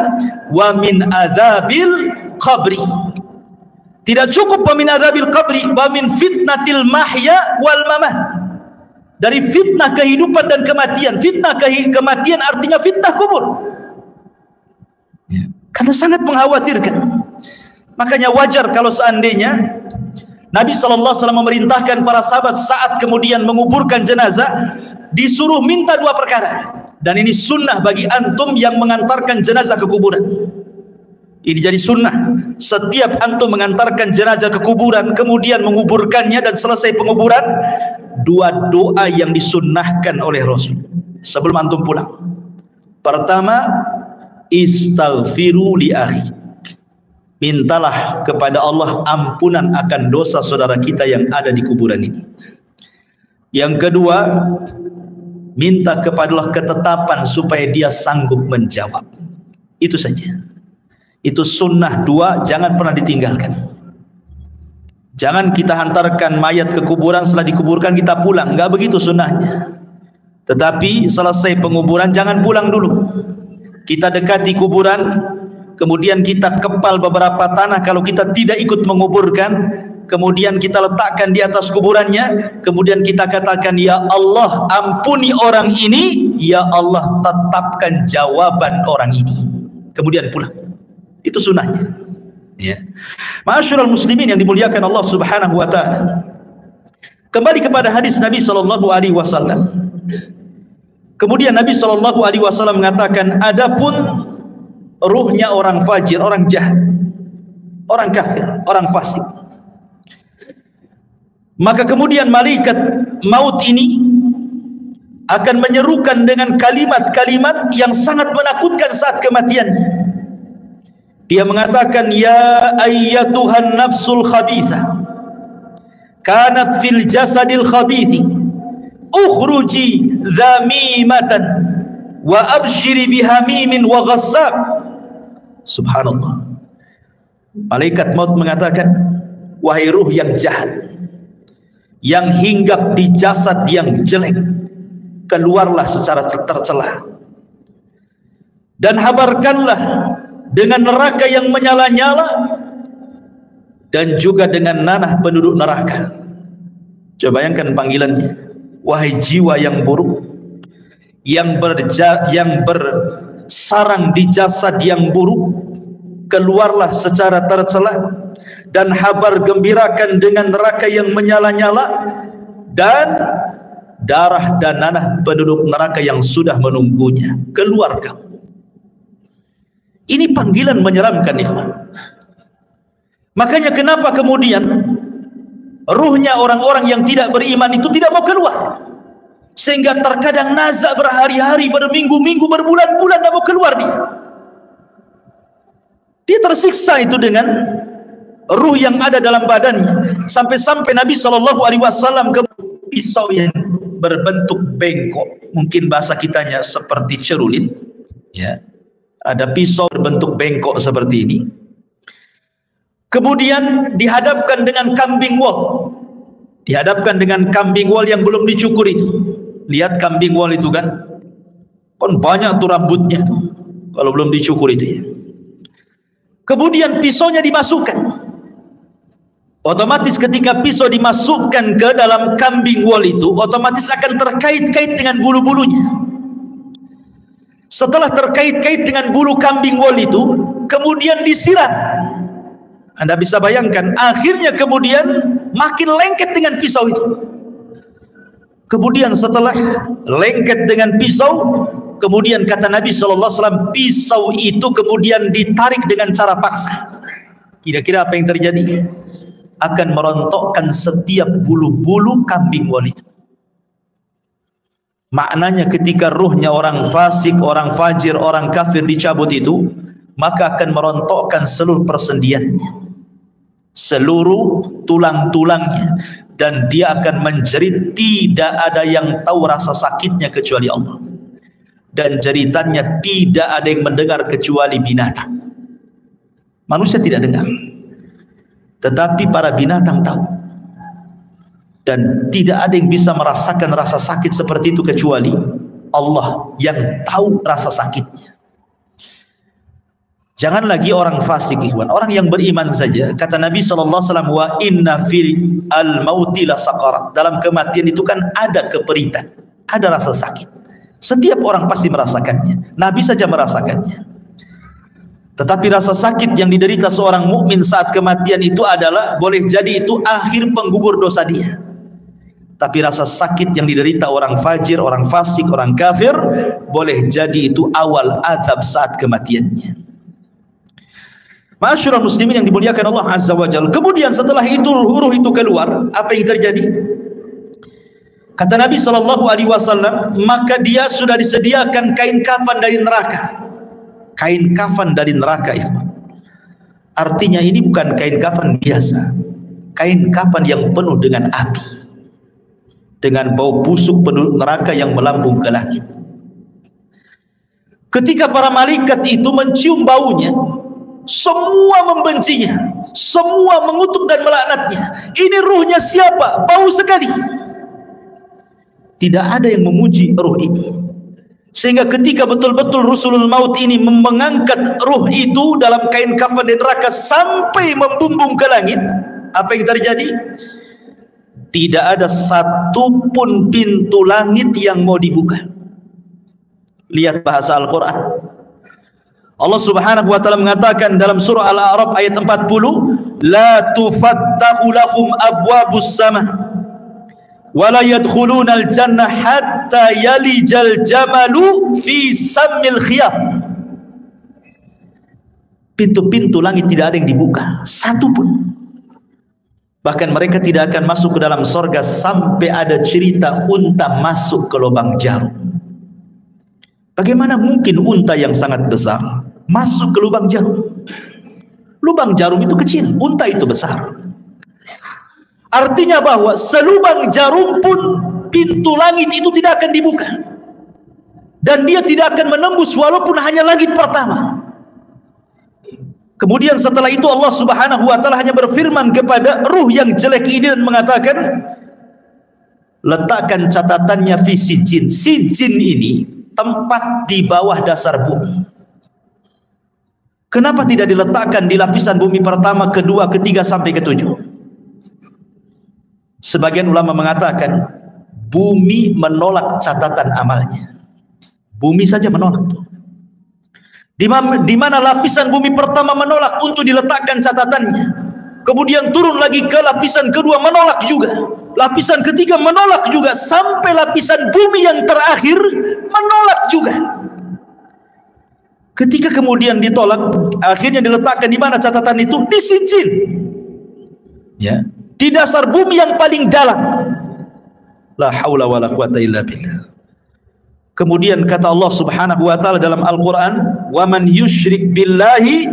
wa min azabil qabri. Tidak cukup wa min azabil qabri, wa min fitnatil mahya wal mamat. Dari fitnah kehidupan dan kematian. Fitnah kematian artinya fitnah kubur. Karena sangat mengkhawatirkan. Makanya wajar kalau seandainya Nabi SAW memerintahkan para sahabat saat kemudian menguburkan jenazah, disuruh minta dua perkara. Dan ini sunnah bagi antum yang mengantarkan jenazah ke kuburan. Ini jadi sunnah. Setiap antum mengantarkan jenazah ke kuburan, kemudian menguburkannya dan selesai penguburan, dua doa yang disunnahkan oleh Rasul sebelum antum pulang. Pertama, istaghfiru li akhi. Mintalah kepada Allah ampunan akan dosa saudara kita yang ada di kuburan ini. Yang kedua, minta kepada Allah ketetapan supaya dia sanggup menjawab. Itu saja. Itu sunnah dua, jangan pernah ditinggalkan. Jangan kita hantarkan mayat ke kuburan, setelah dikuburkan kita pulang. Enggak begitu sunnahnya. Tetapi selesai penguburan jangan pulang dulu. Kita dekati kuburan, kemudian kita kepal beberapa tanah kalau kita tidak ikut menguburkan, kemudian kita letakkan di atas kuburannya, kemudian kita katakan, ya Allah ampuni orang ini, ya Allah tetapkan jawaban orang ini, kemudian pulang. Itu sunnahnya, ya. Ma'asyiral muslimin yang dimuliakan Allah Subhanahu wa taala. Kembali kepada hadis Nabi SAW. Kemudian Nabi SAW mengatakan, adapun ruhnya orang fajir, orang jahat, orang kafir, orang fasik, maka kemudian malaikat maut ini akan menyerukan dengan kalimat-kalimat yang sangat menakutkan saat kematiannya. Dia mengatakan, ya ayyatuhan nafsul khabithah kanat fil jasadil khabithi ukhruji dhamimatan wa abshiri bihamimin wa ghassab. Subhanallah. Malaikat maut mengatakan, wahai ruh yang jahat, yang hinggap di jasad yang jelek, keluarlah secara tercela dan habarkanlah dengan neraka yang menyala-nyala dan juga dengan nanah penduduk neraka. Coba bayangkan panggilannya, wahai jiwa yang buruk, yang bersarang di jasad yang buruk, keluarlah secara tercela dan habar gembirakan dengan neraka yang menyala-nyala dan darah dan nanah penduduk neraka yang sudah menunggunya. Keluar kamu. Ini panggilan menyeramkan, ikhwan. Makanya kenapa kemudian ruhnya orang-orang yang tidak beriman itu tidak mau keluar? sehingga terkadang nazak berhari-hari, berminggu-minggu, berbulan-bulan tidak mau keluar dia tersiksa itu dengan ruh yang ada dalam badannya, sampai-sampai Nabi SAW ke pisau yang berbentuk bengkok, mungkin bahasa kitanya seperti cerulit, ya, ada pisau berbentuk bengkok seperti ini, kemudian dihadapkan dengan kambing wol, yang belum dicukur itu. Lihat kambing wol itu kan banyak tuh rambutnya tuh, kalau belum dicukur itu ya. Kemudian pisaunya dimasukkan. Otomatis ketika pisau dimasukkan ke dalam kambing wol itu, otomatis akan terkait-kait dengan bulu-bulunya. Setelah terkait-kait dengan bulu kambing wol itu, kemudian disiram. Anda bisa bayangkan, akhirnya kemudian makin lengket dengan pisau itu. Kemudian setelah lengket dengan pisau, kemudian kata Nabi SAW, pisau itu kemudian ditarik dengan cara paksa. Kira-kira apa yang terjadi? Akan merontokkan setiap bulu-bulu kambing wol itu. Maknanya ketika ruhnya orang fasik, orang fajir, orang kafir dicabut itu, maka akan merontokkan seluruh persendiannya, seluruh tulang-tulangnya, dan dia akan menjerit. Tidak ada yang tahu rasa sakitnya kecuali Allah, dan jeritannya tidak ada yang mendengar kecuali binatang. Manusia tidak dengar, tetapi para binatang tahu, dan tidak ada yang bisa merasakan rasa sakit seperti itu kecuali Allah yang tahu rasa sakitnya. Jangan lagi orang fasik, ikhwan, orang yang beriman saja. Kata Nabi SAW, wa inna fil al-mauti la saqarat. Dalam kematian itu kan ada keperitan, ada rasa sakit. Setiap orang pasti merasakannya. Nabi saja merasakannya. Tetapi rasa sakit yang diderita seorang mukmin saat kematian itu adalah, boleh jadi itu akhir penggugur dosa dia. Tapi rasa sakit yang diderita orang fajir, orang fasik, orang kafir, boleh jadi itu awal azab saat kematiannya. Ma'asyiral muslimin yang dimuliakan Allah Azza wa Jalla. Kemudian setelah itu ruh itu keluar, apa yang terjadi? Kata Nabi SAW, maka dia sudah disediakan kain kafan dari neraka. Kain kafan dari neraka itu. Artinya ini bukan kain kafan biasa, kain kafan yang penuh dengan api, dengan bau busuk penduduk neraka yang melambung ke langit. Ketika para malaikat itu mencium baunya, semua membencinya, semua mengutuk dan melaknatnya. Ini ruhnya siapa? Bau sekali. Tidak ada yang memuji ruh ini. Sehingga ketika betul-betul Rasulul Maut ini mengangkat ruh itu dalam kain kafan di neraka sampai membumbung ke langit, apa yang terjadi? Tidak ada satupun pintu langit yang mau dibuka. Lihat bahasa Al-Quran. Allah Subhanahu wa taala mengatakan dalam surah Al-A'raf ayat 40, la tufattahu lahum abwabus sama wa la yadkhuluna al-jannah hatta yalijal jamalu fi sammil khiyat. Pintu-pintu langit tidak ada yang dibuka, satu pun. Bahkan mereka tidak akan masuk ke dalam surga sampai ada cerita unta masuk ke lubang jarum. Bagaimana mungkin unta yang sangat besar masuk ke lubang jarum? Lubang jarum itu kecil, unta itu besar. Artinya bahwa selubang jarum pun pintu langit itu tidak akan dibuka, dan dia tidak akan menembus walaupun hanya langit pertama. Kemudian setelah itu Allah Subhanahu wa taala hanya berfirman kepada ruh yang jelek ini dan mengatakan, letakkan catatannya fi sijin. Sijin ini tempat di bawah dasar bumi. Kenapa tidak diletakkan di lapisan bumi pertama, kedua, ketiga sampai ketujuh? Sebagian ulama mengatakan bumi menolak catatan amalnya. Bumi saja menolak. Di mana lapisan bumi pertama menolak untuk diletakkan catatannya, kemudian turun lagi ke lapisan kedua menolak juga, lapisan ketiga menolak juga, sampai lapisan bumi yang terakhir menolak juga. Ketika kemudian ditolak, akhirnya diletakkan di mana catatan itu? Di sijin, ya, di dasar bumi yang paling dalam. La haula wala quwata illa billah. Kemudian kata Allah Subhanahu wa taala dalam Al-Qur'an, "Wa man yusyrik billahi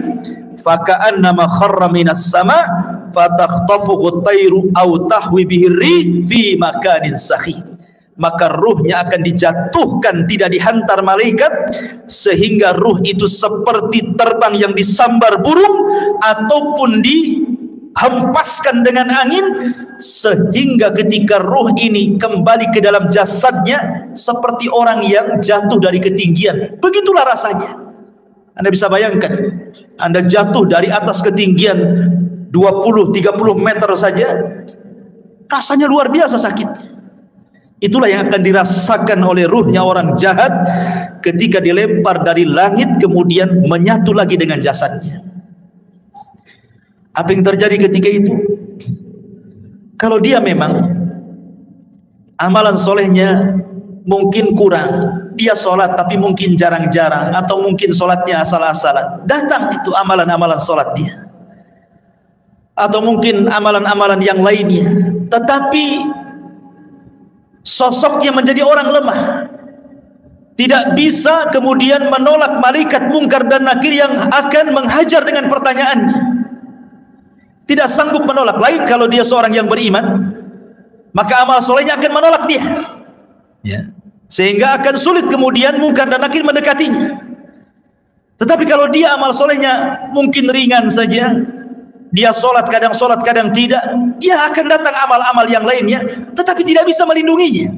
faka'annama kharra minas sama' fatakhtafuhu at-tayru aw tahwi bihi ar-rih fi makanin sakhih." Maka ruhnya akan dijatuhkan, tidak dihantar malaikat, sehingga ruh itu seperti terbang yang disambar burung ataupun dihempaskan dengan angin, sehingga ketika ruh ini kembali ke dalam jasadnya seperti orang yang jatuh dari ketinggian. Begitulah rasanya. Anda bisa bayangkan, Anda jatuh dari atas ketinggian 20-30 meter saja, rasanya luar biasa sakit. Itulah yang akan dirasakan oleh ruhnya orang jahat ketika dilempar dari langit kemudian menyatu lagi dengan jasadnya. Apa yang terjadi ketika itu? Kalau dia memang amalan solehnya mungkin kurang, dia sholat tapi mungkin jarang-jarang, atau mungkin sholatnya asal-asalan, datang itu amalan-amalan sholat dia, atau mungkin amalan-amalan yang lainnya, tetapi sosoknya menjadi orang lemah, tidak bisa kemudian menolak malaikat mungkar dan nakir yang akan menghajar dengan pertanyaannya. Tidak sanggup menolak. Lain kalau dia seorang yang beriman, maka amal solehnya akan menolak dia, ya, sehingga akan sulit kemudian mungkar dan nakir mendekatinya. Tetapi kalau dia amal solehnya mungkin ringan saja, dia sholat kadang tidak, dia akan datang amal-amal yang lainnya, tetapi tidak bisa melindunginya,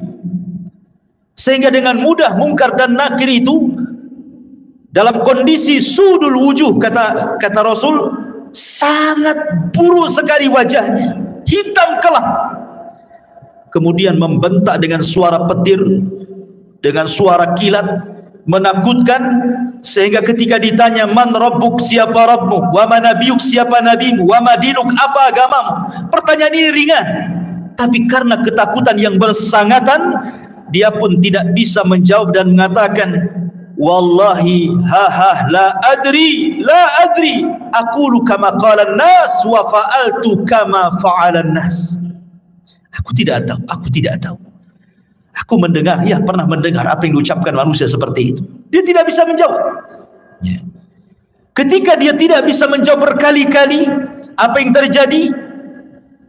sehingga dengan mudah mungkar dan nakir itu dalam kondisi sudul wujuh, kata Rasul, sangat buruk sekali wajahnya, hitam kelam, kemudian membentak dengan suara petir, dengan suara kilat, menakutkan, sehingga ketika ditanya, man rabbuk, siapa Rabbmu, wa ma nabiyuk, siapa nabimu, wa ma dinuk, apa agamamu, pertanyaan ini ringan, tapi karena ketakutan yang bersangatan, dia pun tidak bisa menjawab dan mengatakan, wallahi la adri aqulu kama qala an-nas wa fa'altu kama fa'ala an-nas. Aku tidak tahu, aku mendengar, ya pernah mendengar apa yang diucapkan manusia seperti itu. Dia tidak bisa menjawab, ya. Ketika dia tidak bisa menjawab berkali-kali, apa yang terjadi?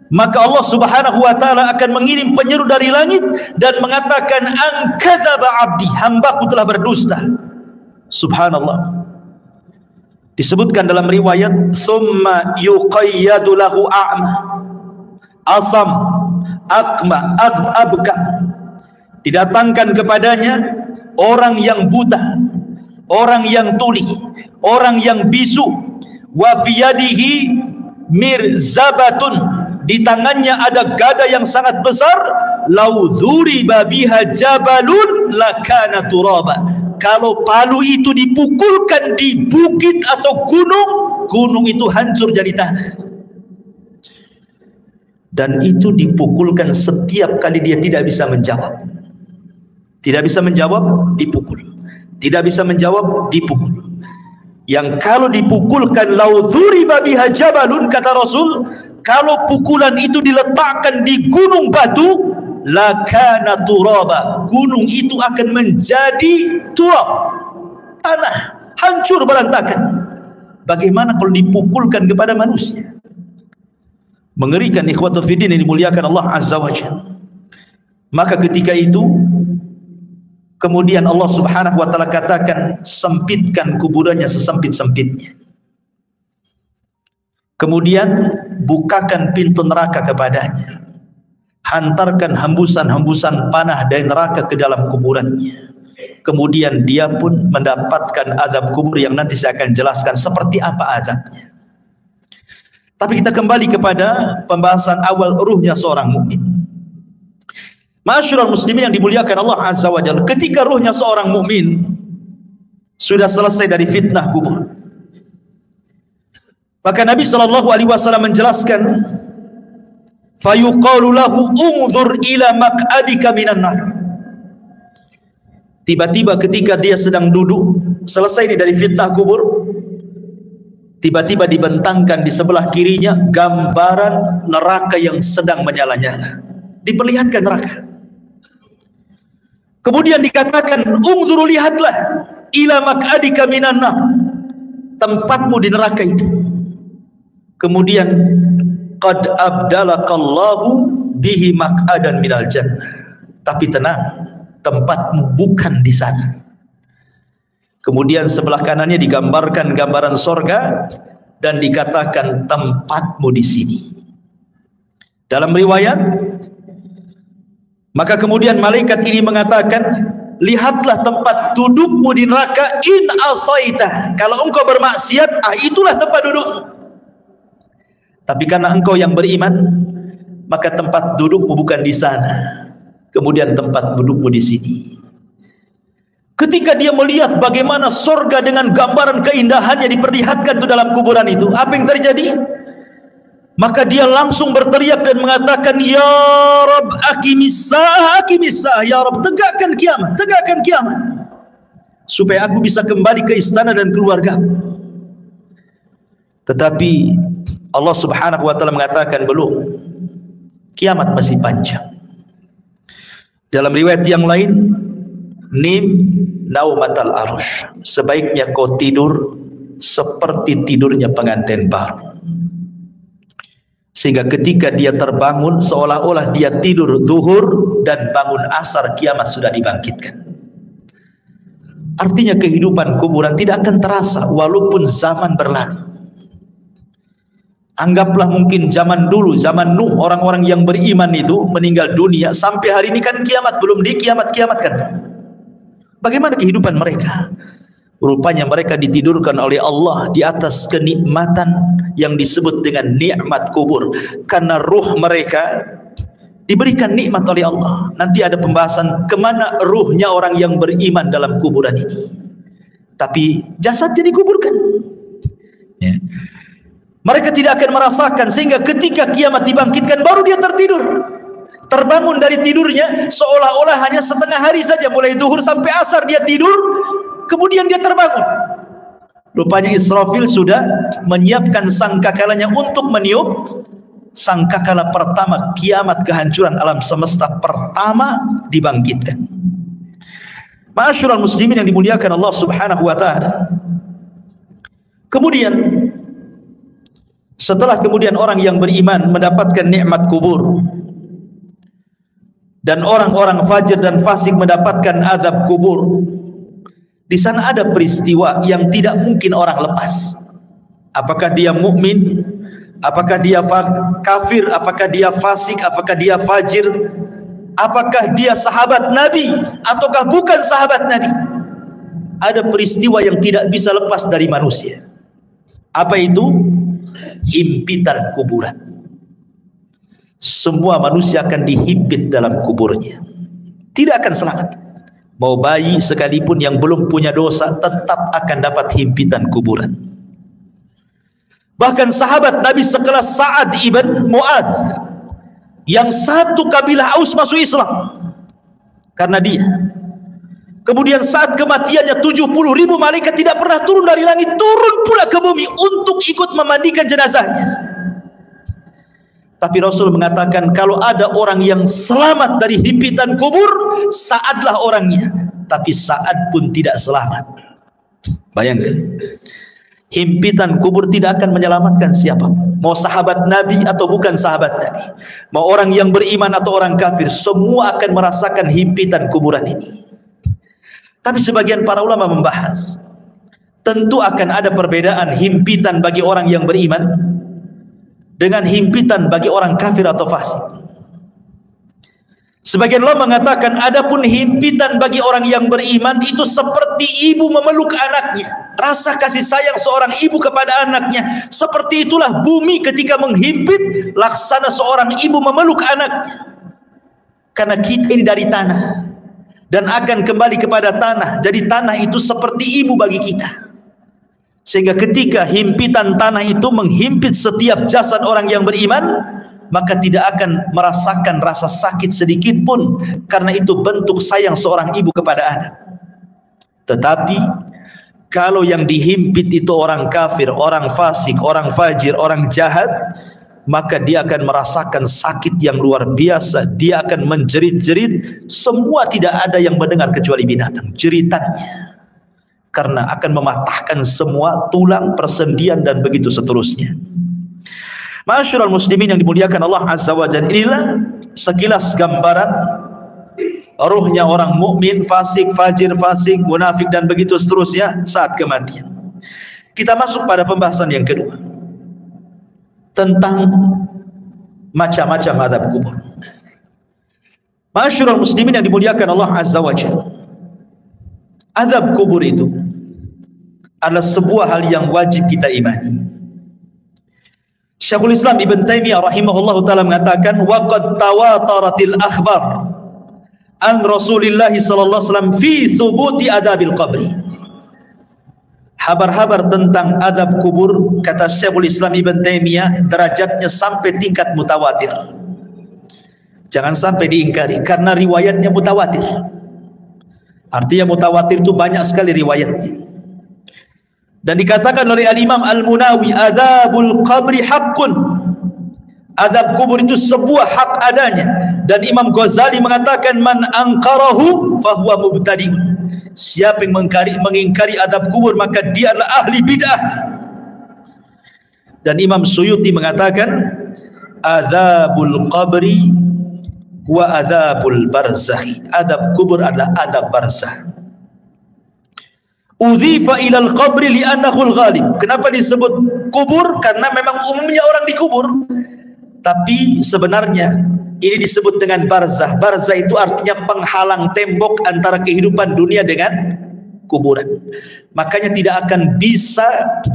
Maka Allah Subhanahu wa taala akan mengirim penyeru dari langit dan mengatakan, "An-kadzaba 'abdi, hambaku telah berdusta." Subhanallah. Disebutkan dalam riwayat, "Tsumma yuqayyadu lahu a'ma, asam, akma, abka." Didatangkan kepadanya orang yang buta, orang yang tuli, orang yang bisu, wa fiyadihi mirzabatun, di tangannya ada gada yang sangat besar, lau dzuriba biha jabalun lakana turaba, kalau palu itu dipukulkan di bukit atau gunung itu hancur jadi tanah. Dan itu dipukulkan setiap kali dia tidak bisa menjawab. Tidak bisa menjawab, dipukul. Tidak bisa menjawab, dipukul. Yang kalau dipukulkan, lau dzuriba biha jabalun, kata Rasul, kalau pukulan itu diletakkan di gunung batu, lakana turaba, gunung itu akan menjadi turab, tanah, hancur berantakan. Bagaimana kalau dipukulkan kepada manusia? Mengerikan, ikhwatul fiddin yang dimuliakan Allah Azza wa Jalla. Maka ketika itu kemudian Allah Subhanahu wa taala katakan, sempitkan kuburannya sesempit-sempitnya. Kemudian bukakan pintu neraka kepadanya. Hantarkan hembusan-hembusan panah dari neraka ke dalam kuburannya. Kemudian dia pun mendapatkan azab kubur yang nanti saya akan jelaskan seperti apa azabnya. Tapi kita kembali kepada pembahasan awal ruhnya seorang mukmin. Ma'asyiral muslimin yang dimuliakan Allah Azza wa Jalla, ketika ruhnya seorang mukmin sudah selesai dari fitnah kubur, maka Nabi sallallahu alaihi wasallam menjelaskan, fayuqalu lahu unzur ila maq'adika minan nar. Tiba-tiba ketika dia sedang duduk selesai ini dari fitnah kubur, tiba-tiba dibentangkan di sebelah kirinya gambaran neraka yang sedang menyala-nyala. Diperlihatkan neraka. Kemudian dikatakan, ungzuru, lihatlah, ila maq'adika minan nar, tempatmu di neraka itu. Kemudian qad abdalakallahu bihi maq'adan minal jannah, tapi tenang, tempatmu bukan di sana. Kemudian sebelah kanannya digambarkan gambaran sorga dan dikatakan tempatmu di sini. Dalam riwayat, maka kemudian malaikat ini mengatakan, lihatlah tempat dudukmu di neraka in asaita, kalau engkau bermaksiat, itulah tempat dudukmu. Tapi karena engkau yang beriman, maka tempat dudukmu bukan di sana. Kemudian tempat dudukmu di sini. Ketika dia melihat bagaimana sorga dengan gambaran keindahannya diperlihatkan itu dalam kuburan itu, apa yang terjadi? Maka dia langsung berteriak dan mengatakan, ya Rabb, aqimis-sa'ah, ya Rabb, tegakkan kiamat, supaya aku bisa kembali ke istana dan keluarga. Tetapi Allah Subhanahu wa taala mengatakan, belum, kiamat masih panjang. Dalam riwayat yang lain, nim naumatal arush, sebaiknya kau tidur seperti tidurnya pengantin baru. Sehingga ketika dia terbangun, seolah-olah dia tidur zuhur dan bangun asar, kiamat sudah dibangkitkan. Artinya kehidupan kuburan tidak akan terasa walaupun zaman berlalu. Anggaplah mungkin zaman dulu, zaman Nuh, orang-orang yang beriman itu meninggal dunia, sampai hari ini kan kiamat belum dikiamat-kiamatkan. Bagaimana kehidupan mereka? Rupanya mereka ditidurkan oleh Allah di atas kenikmatan yang disebut dengan nikmat kubur, karena ruh mereka diberikan nikmat oleh Allah. Nanti ada pembahasan kemana ruhnya orang yang beriman dalam kuburan ini. Tapi jasadnya dikuburkan, ya. Mereka tidak akan merasakan, sehingga ketika kiamat dibangkitkan baru dia tertidur, terbangun dari tidurnya seolah-olah hanya setengah hari saja, mulai zuhur sampai asar dia tidur, kemudian dia terbangun. Rupanya Israfil sudah menyiapkan sangkakalanya untuk meniup sangkakala pertama kiamat, kehancuran alam semesta pertama dibangkitkan. Ma'asyiral muslimin yang dimuliakan Allah Subhanahu wa taala. Kemudian setelah kemudian orang yang beriman mendapatkan nikmat kubur dan orang-orang fajir dan fasik mendapatkan azab kubur, di sana ada peristiwa yang tidak mungkin orang lepas. Apakah dia mukmin, apakah dia kafir, apakah dia fasik, apakah dia fajir, apakah dia sahabat Nabi ataukah bukan sahabat Nabi, ada peristiwa yang tidak bisa lepas dari manusia. Apa itu? Himpitan kuburan. Semua manusia akan dihimpit dalam kuburnya, tidak akan selamat. Mau bayi sekalipun yang belum punya dosa tetap akan dapat himpitan kuburan. Bahkan sahabat Nabi sekelas Sa'ad ibn Mu'adz, yang satu kabilah Aus masuk Islam karena dia. Kemudian saat kematiannya 70.000 malaikat tidak pernah turun dari langit, turun pula ke bumi untuk ikut memandikan jenazahnya. Tapi Rasul mengatakan, kalau ada orang yang selamat dari himpitan kubur, Sa'adlah orangnya. Tapi Sa'ad pun tidak selamat. Bayangkan, himpitan kubur tidak akan menyelamatkan siapapun, mau sahabat Nabi atau bukan sahabat Nabi, mau orang yang beriman atau orang kafir, semua akan merasakan himpitan kuburan ini. Tapi sebagian para ulama membahas, tentu akan ada perbedaan himpitan bagi orang yang beriman dengan himpitan bagi orang kafir atau fasik. Sebagian ulama mengatakan, adapun himpitan bagi orang yang beriman itu seperti ibu memeluk anaknya. Rasa kasih sayang seorang ibu kepada anaknya, seperti itulah bumi ketika menghimpit, laksana seorang ibu memeluk anaknya. Karena kita ini dari tanah dan akan kembali kepada tanah, jadi tanah itu seperti ibu bagi kita. Sehingga ketika himpitan tanah itu menghimpit setiap jasad orang yang beriman, maka tidak akan merasakan rasa sakit sedikit pun, karena itu bentuk sayang seorang ibu kepada anak. Tetapi kalau yang dihimpit itu orang kafir, orang fasik, orang fajir, orang jahat, maka dia akan merasakan sakit yang luar biasa. Dia akan menjerit-jerit, semua tidak ada yang mendengar kecuali binatang jeritannya, karena akan mematahkan semua tulang, persendian dan begitu seterusnya. Ma'asyiral muslimin yang dimuliakan Allah Azza wa Jalla, inilah sekilas gambaran ruhnya orang mukmin, fasik, fajir, fasik, munafik dan begitu seterusnya saat kematian. Kita masuk pada pembahasan yang kedua tentang macam-macam azab kubur. Ma'asyiral muslimin yang dimuliakan Allah Azza wa Jalla, azab kubur itu adalah sebuah hal yang wajib kita imani. Syekhul Islam Ibn Taimiyah rahimahullahu taala mengatakan, wa qad tawataratil akhbar an Rasulillah sallallahu alaihi wasallam fi thubuti adabil qabri. Habar-habar tentang adab kubur, kata Syekhul Islam Ibn Taimiyah, derajatnya sampai tingkat mutawatir. Jangan sampai diingkari, karena riwayatnya mutawatir. Artinya mutawatir itu banyak sekali riwayatnya. Dan dikatakan oleh Al-Imam Al-Munawi, adzabul qabri haqqun. Azab kubur itu sebuah hak adanya. Dan Imam Ghazali mengatakan, man angkarahu fahuwa mubtadi'un. Siapa yang mengingkari azab kubur, maka dia adalah ahli bid'ah. Dan Imam Suyuti mengatakan, adzabul qabri wa adzabul barzakh. Azab kubur adalah azab barzakh. Udhifa ilal qabri li'annahu al-ghalib. Kenapa disebut kubur? Karena memang umumnya orang dikubur. Tapi sebenarnya ini disebut dengan barzah. Barzah itu artinya penghalang tembok antara kehidupan dunia dengan kuburan. Makanya tidak akan bisa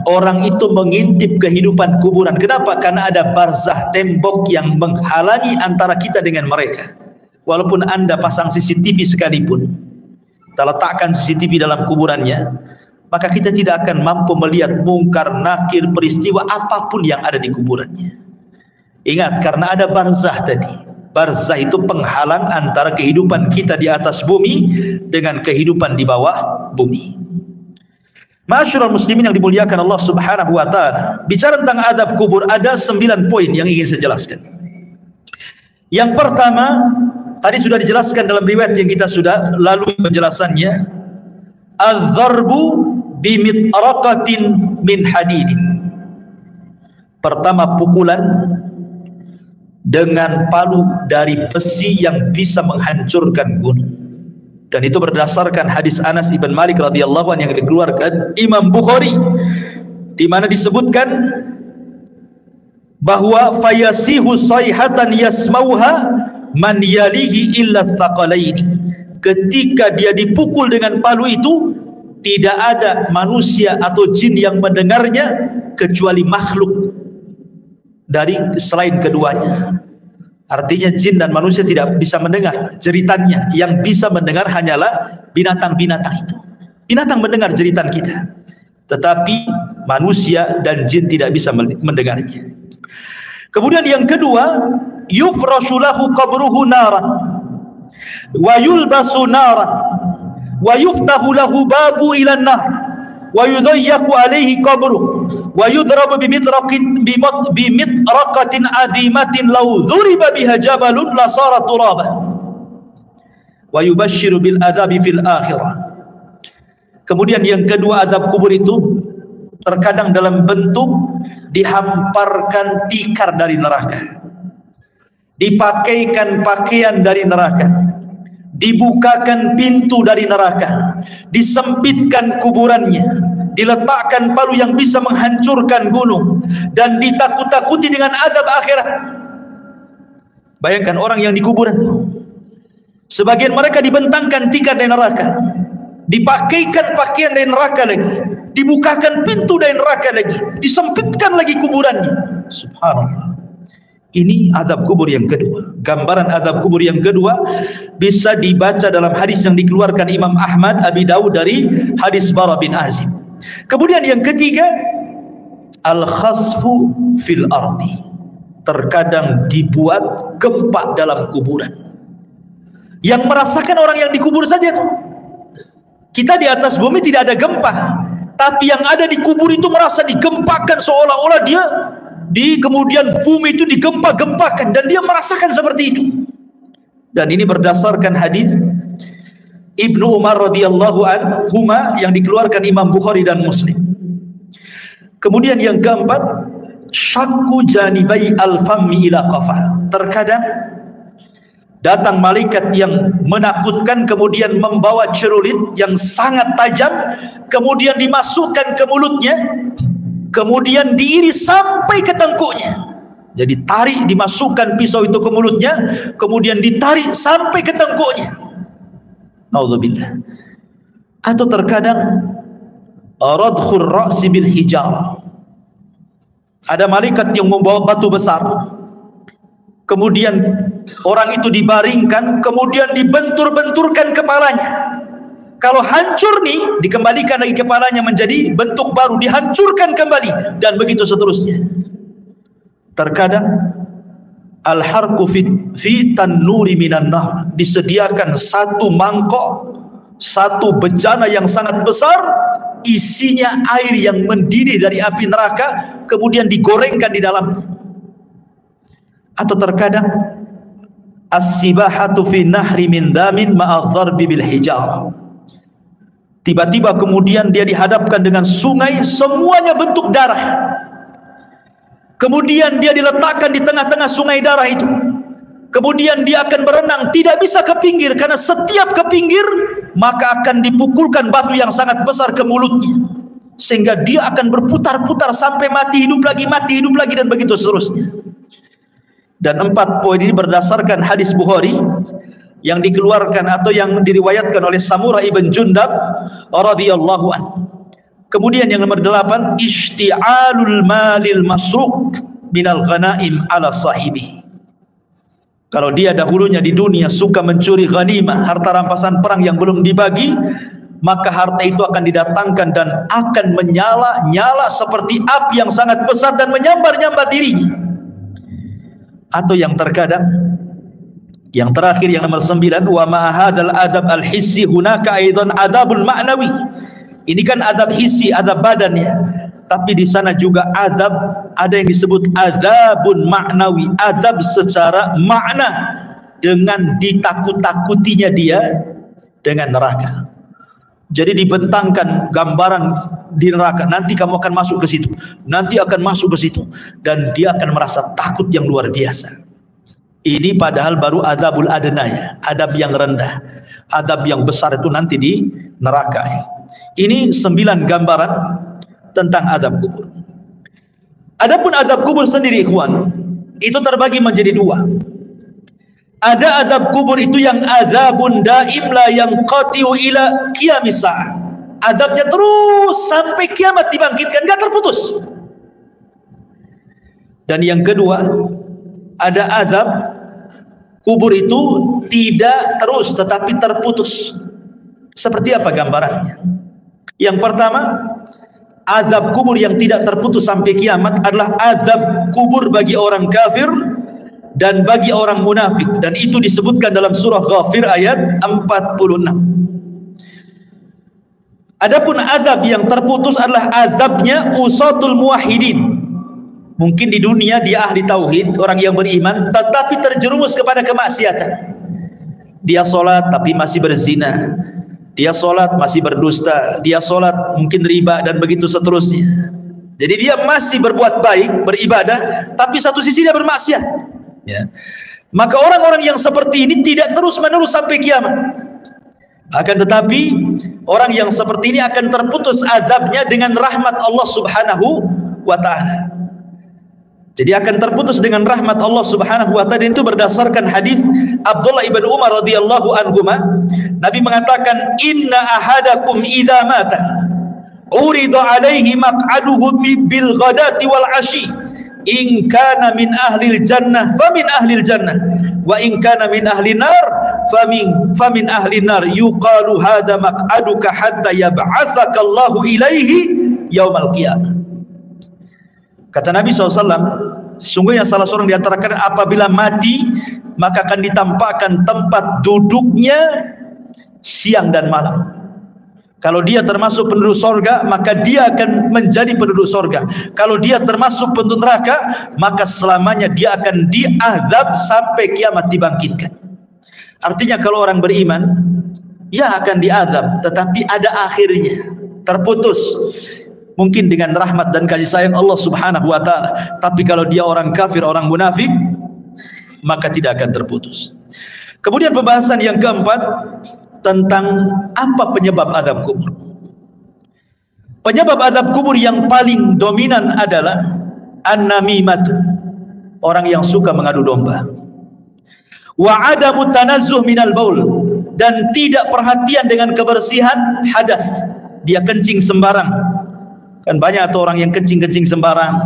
orang itu mengintip kehidupan kuburan. Kenapa? Karena ada barzah, tembok yang menghalangi antara kita dengan mereka. Walaupun Anda pasang CCTV sekalipun, kita letakkan CCTV dalam kuburannya, maka kita tidak akan mampu melihat mungkar, nakir, peristiwa apapun yang ada di kuburannya. Ingat, karena ada barzah tadi. Barzah itu penghalang antara kehidupan kita di atas bumi dengan kehidupan di bawah bumi. Ma'asyiral muslimin yang dimuliakan Allah Subhanahu wa taala, bicara tentang adab kubur ada 9 poin yang ingin saya jelaskan. Yang pertama, tadi sudah dijelaskan dalam riwayat yang kita sudah lalui penjelasannya, az-zarbu bimitraqatin min hadidin. Pertama, pukulan dengan palu dari besi yang bisa menghancurkan gunung. Dan itu berdasarkan hadis Anas ibn Malik radhiyallahu anhu yang dikeluarkan Imam Bukhari, di mana disebutkan bahwa fayasihu sayhatan yasmauha man yalihi illa tsaqalaini. Ketika dia dipukul dengan palu itu, tidak ada manusia atau jin yang mendengarnya kecuali makhluk dari selain keduanya. Artinya jin dan manusia tidak bisa mendengar jeritannya. Yang bisa mendengar hanyalah binatang-binatang itu. Binatang mendengar jeritan kita, tetapi manusia dan jin tidak bisa mendengarnya. Kemudian yang kedua, yufrashu lahu qabruhu naran wa yulbasu naran wa yuftahu lahu babu ila nar wa yudayyaku alaihi qabruhu wa yudrabu bimitraqatin azimatin law dhuriba biha jabalun la sara turaba wa yubashshiru bil adzabi fil akhirah. Kemudian yang kedua, azab kubur itu terkadang dalam bentuk dihamparkan tikar dari neraka, dipakaikan pakaian dari neraka, dibukakan pintu dari neraka, disempitkan kuburannya, diletakkan palu yang bisa menghancurkan gunung, dan ditakut-takuti dengan azab akhirat. Bayangkan orang yang di kuburan itu, sebagian mereka dibentangkan tikar dari neraka, dipakaikan pakaian dari neraka lagi, dibukakan pintu dari neraka lagi, disempitkan lagi kuburannya. Subhanallah. Ini azab kubur yang kedua. Gambaran azab kubur yang kedua bisa dibaca dalam hadis yang dikeluarkan Imam Ahmad, Abi Dawud dari hadis Bara bin Azib. Kemudian yang ketiga, al-khasfu fil ardi. Terkadang dibuat gempa dalam kuburan. Yang merasakan orang yang dikubur saja tuh. Kita di atas bumi tidak ada gempa, tapi yang ada di kubur itu merasa digempakan, seolah-olah dia kemudian bumi itu digempa-gempakan dan dia merasakan seperti itu. Dan ini berdasarkan hadis Ibnu Umar radhiyallahu anhuma yang dikeluarkan Imam Bukhari dan Muslim. Kemudian yang keempat, syakku janibai al-fammi ila qafah. Terkadang datang malaikat yang menakutkan, kemudian membawa celurit yang sangat tajam, kemudian dimasukkan ke mulutnya, kemudian diiris sampai ke tengkuknya. Jadi tarik, dimasukkan pisau itu ke mulutnya, kemudian ditarik sampai ke tengkuknya. Naudzubillah. Atau terkadang radkhur ra'si bil hijarah. Ada malaikat yang membawa batu besar, kemudian orang itu dibaringkan, kemudian dibentur-benturkan kepalanya. Kalau hancur nih, dikembalikan lagi kepalanya menjadi bentuk baru, dihancurkan kembali, dan begitu seterusnya. Terkadang al-harqu fi tannuri minan nar, disediakan satu mangkok, satu bejana yang sangat besar, isinya air yang mendidih dari api neraka, kemudian digorengkan di dalamnya. Atau terkadang as-sibahatu fi nahri min damin ma'adh-dharbi bil hijarah. Tiba-tiba kemudian dia dihadapkan dengan sungai, semuanya bentuk darah. Kemudian dia diletakkan di tengah-tengah sungai darah itu. Kemudian dia akan berenang, tidak bisa ke pinggir, karena setiap ke pinggir maka akan dipukulkan batu yang sangat besar ke mulutnya, sehingga dia akan berputar-putar sampai mati hidup lagi, dan begitu seterusnya. Dan 4 poin ini berdasarkan hadis Bukhari yang dikeluarkan atau yang diriwayatkan oleh Samurah ibn Jundab radhiyallahu anhu. Kemudian yang nomor 8, ishti'alul malil masruq minal ghanaim ala sahibihi. Kalau dia dahulunya di dunia suka mencuri ghanimah, harta rampasan perang yang belum dibagi, maka harta itu akan didatangkan dan akan menyala-nyala seperti api yang sangat besar dan menyambar-nyambar dirinya. Atau yang terkadang, yang terakhir yang nomor 9, wa ma'ahadal adab al-hissi hunaka aidan adabul ma'nawi. Ini kan adab hissi, adab badannya, tapi di sana juga adab, ada yang disebut azabun ma'nawi, azab secara makna, dengan ditakut-takutinya dia dengan neraka. Jadi dibentangkan gambaran di neraka, nanti kamu akan masuk ke situ, nanti akan masuk ke situ, dan dia akan merasa takut yang luar biasa. Ini padahal baru azabul adnaya, adab yang rendah. Adab yang besar itu nanti di neraka. Ini 9 gambaran tentang azab kubur. Adapun azab kubur sendiri, ikhwan, itu terbagi menjadi 2. Ada azab kubur itu yang azabun daim la yanqati'u ila qiyamis sa'ah. Azabnya terus sampai kiamat dibangkitkan, enggak terputus. Dan yang kedua, ada azab kubur itu tidak terus tetapi terputus. Seperti apa gambarannya? Yang pertama, azab kubur yang tidak terputus sampai kiamat adalah azab kubur bagi orang kafir dan bagi orang munafik, dan itu disebutkan dalam surah Ghafir ayat 46. Adapun azab yang terputus adalah azabnya usatul muwahhidin. Mungkin di dunia dia ahli tauhid, orang yang beriman, tetapi terjerumus kepada kemaksiatan. Dia sholat tapi masih berzina, dia sholat masih berdusta, dia sholat mungkin riba, dan begitu seterusnya. Jadi dia masih berbuat baik, beribadah, tapi satu sisi dia bermaksiat, ya. Maka orang-orang yang seperti ini tidak terus menerus sampai kiamat. Akan tetapi orang yang seperti ini akan terputus azabnya dengan rahmat Allah subhanahu wa ta'ala. Jadi akan terputus dengan rahmat Allah subhanahu wa ta'ala. Itu berdasarkan hadis Abdullah ibn Umar radhiyallahu anhuma. Nabi mengatakan, inna ahadakum idza mata urida alaihi maq'aduhu bil ghadati wal ashi, in kana min ahlil jannah famin ahlil jannah, wa in kana min ahlin nar famin ahlin nar, yuqalu hadza maq'aduka hatta yab'atsaka Allahu ilaihi yaumal qiyamah. Kata Nabi SAW, sungguhnya salah seorang di antara kalian apabila mati, maka akan ditampakkan tempat duduknya siang dan malam. Kalau dia termasuk penduduk sorga, maka dia akan menjadi penduduk sorga. Kalau dia termasuk penduduk neraka, maka selamanya dia akan diazab sampai kiamat dibangkitkan. Artinya kalau orang beriman, ya akan diazab, tetapi ada akhirnya, terputus. Mungkin dengan rahmat dan kasih sayang Allah Subhanahu wa ta'ala. Tapi kalau dia orang kafir, orang munafik, maka tidak akan terputus. Kemudian pembahasan yang keempat, tentang apa penyebab azab kubur. Penyebab azab kubur yang paling dominan adalah an-namimah, orang yang suka mengadu domba. Wa adamu tanazzuh minal baul, dan tidak perhatian dengan kebersihan hadas. Dia kencing sembarang. Kan banyak tuh orang yang kencing-kencing sembarang,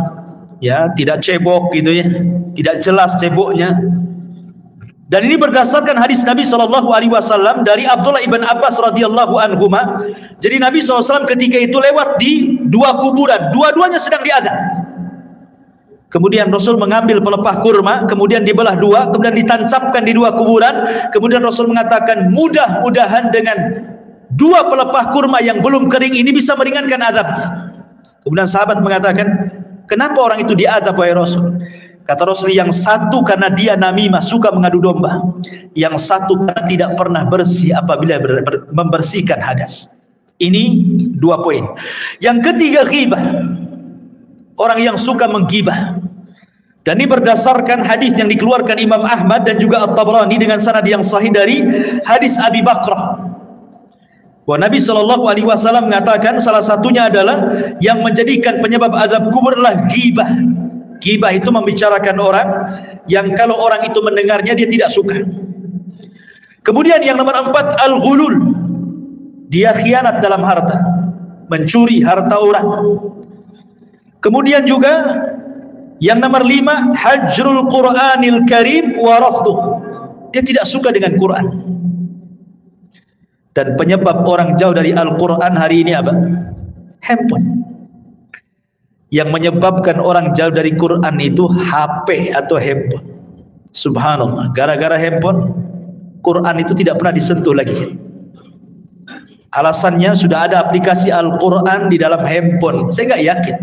ya, tidak cebok gitu ya, tidak jelas ceboknya. Dan ini berdasarkan hadis Nabi SAW dari Abdullah ibn Abbas radhiyallahu anhuma. Jadi Nabi SAW ketika itu lewat di dua kuburan, dua-duanya sedang diazab. Kemudian Rasul mengambil pelepah kurma, kemudian dibelah dua, kemudian ditancapkan di dua kuburan. Kemudian Rasul mengatakan, mudah-mudahan dengan dua pelepah kurma yang belum kering ini bisa meringankan azabnya. Kemudian sahabat mengatakan, kenapa orang itu diazab wahai Rasul? Kata Rasul, yang satu karena dia namimah, suka mengadu domba. Yang satu karena tidak pernah bersih apabila membersihkan hadas. Ini dua poin. Yang ketiga, ghibah. Orang yang suka menggibah. Dan ini berdasarkan hadis yang dikeluarkan Imam Ahmad dan juga At-Tabrani dengan sanad yang sahih dari hadis Abi Bakrah. Bahwa Nabi SAW mengatakan salah satunya adalah yang menjadikan penyebab azab kubur adalah ghibah. Ghibah itu membicarakan orang yang kalau orang itu mendengarnya dia tidak suka. Kemudian yang nomor 4, al-ghulul. Dia khianat dalam harta, mencuri harta orang. Kemudian juga yang nomor 5, hajrul Qur'anil Karim wa rafduh. Dia tidak suka dengan Quran. Dan penyebab orang jauh dari Al-Quran hari ini apa? Handphone. Yang menyebabkan orang jauh dari Quran itu HP atau handphone. Subhanallah, gara-gara handphone, Quran itu tidak pernah disentuh lagi. Alasannya sudah ada aplikasi Al-Quran di dalam handphone. Saya nggak yakin.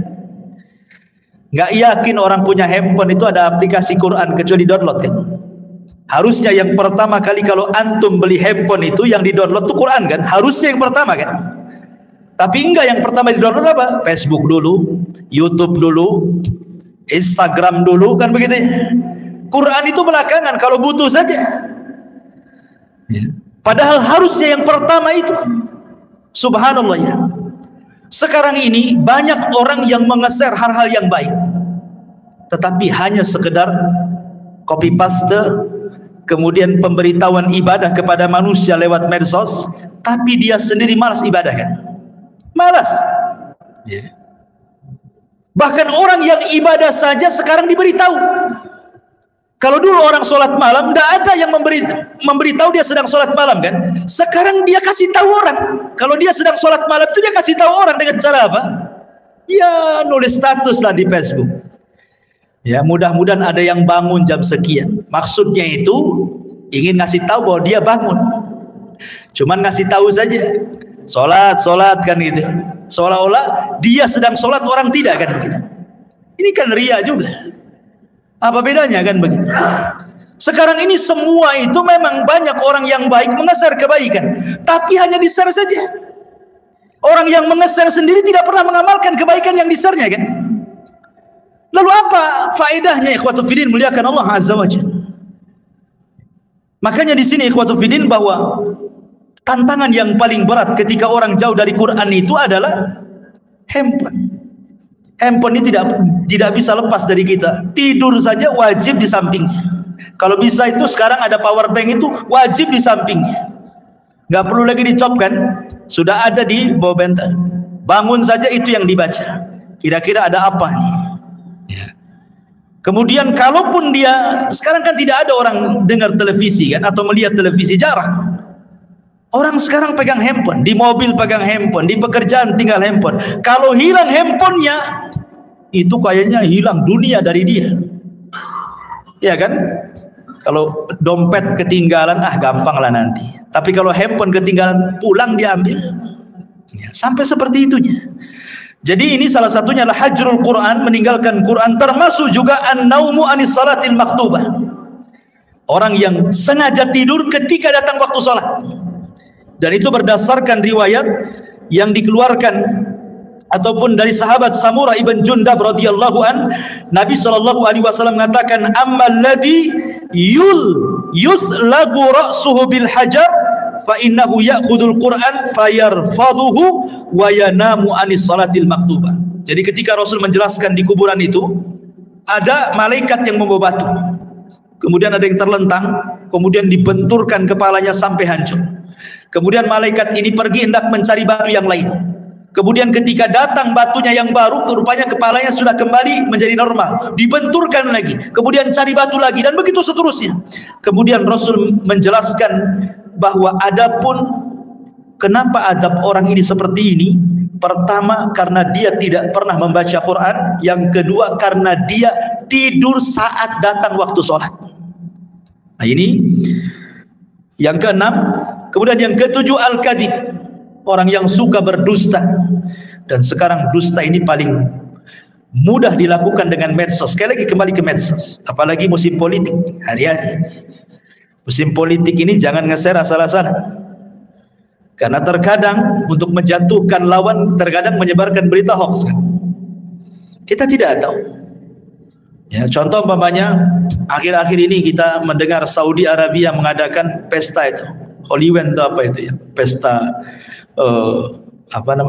Nggak yakin orang punya handphone itu ada aplikasi Quran kecuali download kan. Harusnya yang pertama kali kalau antum beli handphone itu yang di download itu Quran kan. Harusnya yang pertama kan. Tapi enggak, yang pertama di download apa? Facebook dulu, YouTube dulu, Instagram dulu, kan begitu ya. Quran itu belakangan kalau butuh saja. Padahal harusnya yang pertama itu. Subhanallah ya. Sekarang ini banyak orang yang mengeser hal-hal yang baik, tetapi hanya sekedar copy paste, kemudian pemberitahuan ibadah kepada manusia lewat medsos, tapi dia sendiri malas ibadah kan. Malas. Bahkan orang yang ibadah saja sekarang diberitahu. Kalau dulu orang sholat malam, tidak ada yang memberitahu dia sedang sholat malam kan. Sekarang dia kasih tahu orang. Kalau dia sedang sholat malam itu dia kasih tahu orang dengan cara apa? Ya nulis status lah di Facebook. Ya mudah-mudahan ada yang bangun jam sekian. Maksudnya itu ingin ngasih tahu bahwa dia bangun. Cuman ngasih tahu saja. Sholat kan gitu, seolah-olah dia sedang sholat, orang tidak kan begitu. Ini kan ria juga. Apa bedanya kan begitu? Sekarang ini semua itu memang banyak orang yang baik mengeser kebaikan, tapi hanya di-share saja. Orang yang mengeser sendiri tidak pernah mengamalkan kebaikan yang di-share-nya kan. Lalu apa faedahnya ikhwatu fiddin muliakan Allah Azza wa Jalla? Makanya di sini ikhwatu fiddin bahwa tantangan yang paling berat ketika orang jauh dari Quran itu adalah handphone. Handphone ini tidak bisa lepas dari kita. Tidur saja wajib di sampingnya. Kalau bisa itu sekarang ada power bank itu wajib di sampingnya. Nggak perlu lagi dicopkan, sudah ada di bawah bantal. Bangun saja itu yang dibaca. Kira-kira ada apa nih? Ya. Kemudian kalaupun dia sekarang kan tidak ada orang dengar televisi kan atau melihat televisi, jarang. Orang sekarang pegang handphone, di mobil pegang handphone, di pekerjaan tinggal handphone. Kalau hilang handphonenya, itu kayaknya hilang dunia dari dia. Ya kan? Kalau dompet ketinggalan, gampang lah nanti. Tapi kalau handphone ketinggalan, pulang diambil. Ya, sampai seperti itunya. Jadi ini salah satunya adalah hajrul Quran, meninggalkan Quran, termasuk juga an-naumu anis salatil maktubah. Orang yang sengaja tidur ketika datang waktu salat. Dan itu berdasarkan riwayat yang dikeluarkan ataupun dari sahabat Samurah ibn Jundab radhiyallahu an, Nabi SAW mengatakan, ammal ladzi yuslagu ra'suhu bil hajar fa innahu ya'khudul Qur'an fayarfadhuhu wa yanamu anis salatil maktubah. Jadi ketika Rasul menjelaskan di kuburan itu ada malaikat yang membawa batu, kemudian ada yang terlentang, kemudian dibenturkan kepalanya sampai hancur. Kemudian malaikat ini pergi hendak mencari batu yang lain. Kemudian ketika datang batunya yang baru, rupanya kepalanya sudah kembali menjadi normal, dibenturkan lagi, kemudian cari batu lagi, dan begitu seterusnya. Kemudian Rasul menjelaskan bahwa adapun kenapa adab orang ini seperti ini, pertama karena dia tidak pernah membaca Quran, yang kedua karena dia tidur saat datang waktu sholat. Nah ini yang keenam. Kemudian yang ketujuh al-kadhib, orang yang suka berdusta. Dan sekarang dusta ini paling mudah dilakukan dengan medsos. Sekali lagi kembali ke medsos, apalagi musim politik. Hari-hari musim politik ini jangan nge-share asal-asalan, karena terkadang untuk menjatuhkan lawan, terkadang menyebarkan berita hoax. Kita tidak tahu ya. Contoh umpamanya akhir-akhir ini kita mendengar Saudi Arabia mengadakan pesta itu Holywen itu apa itu ya, pesta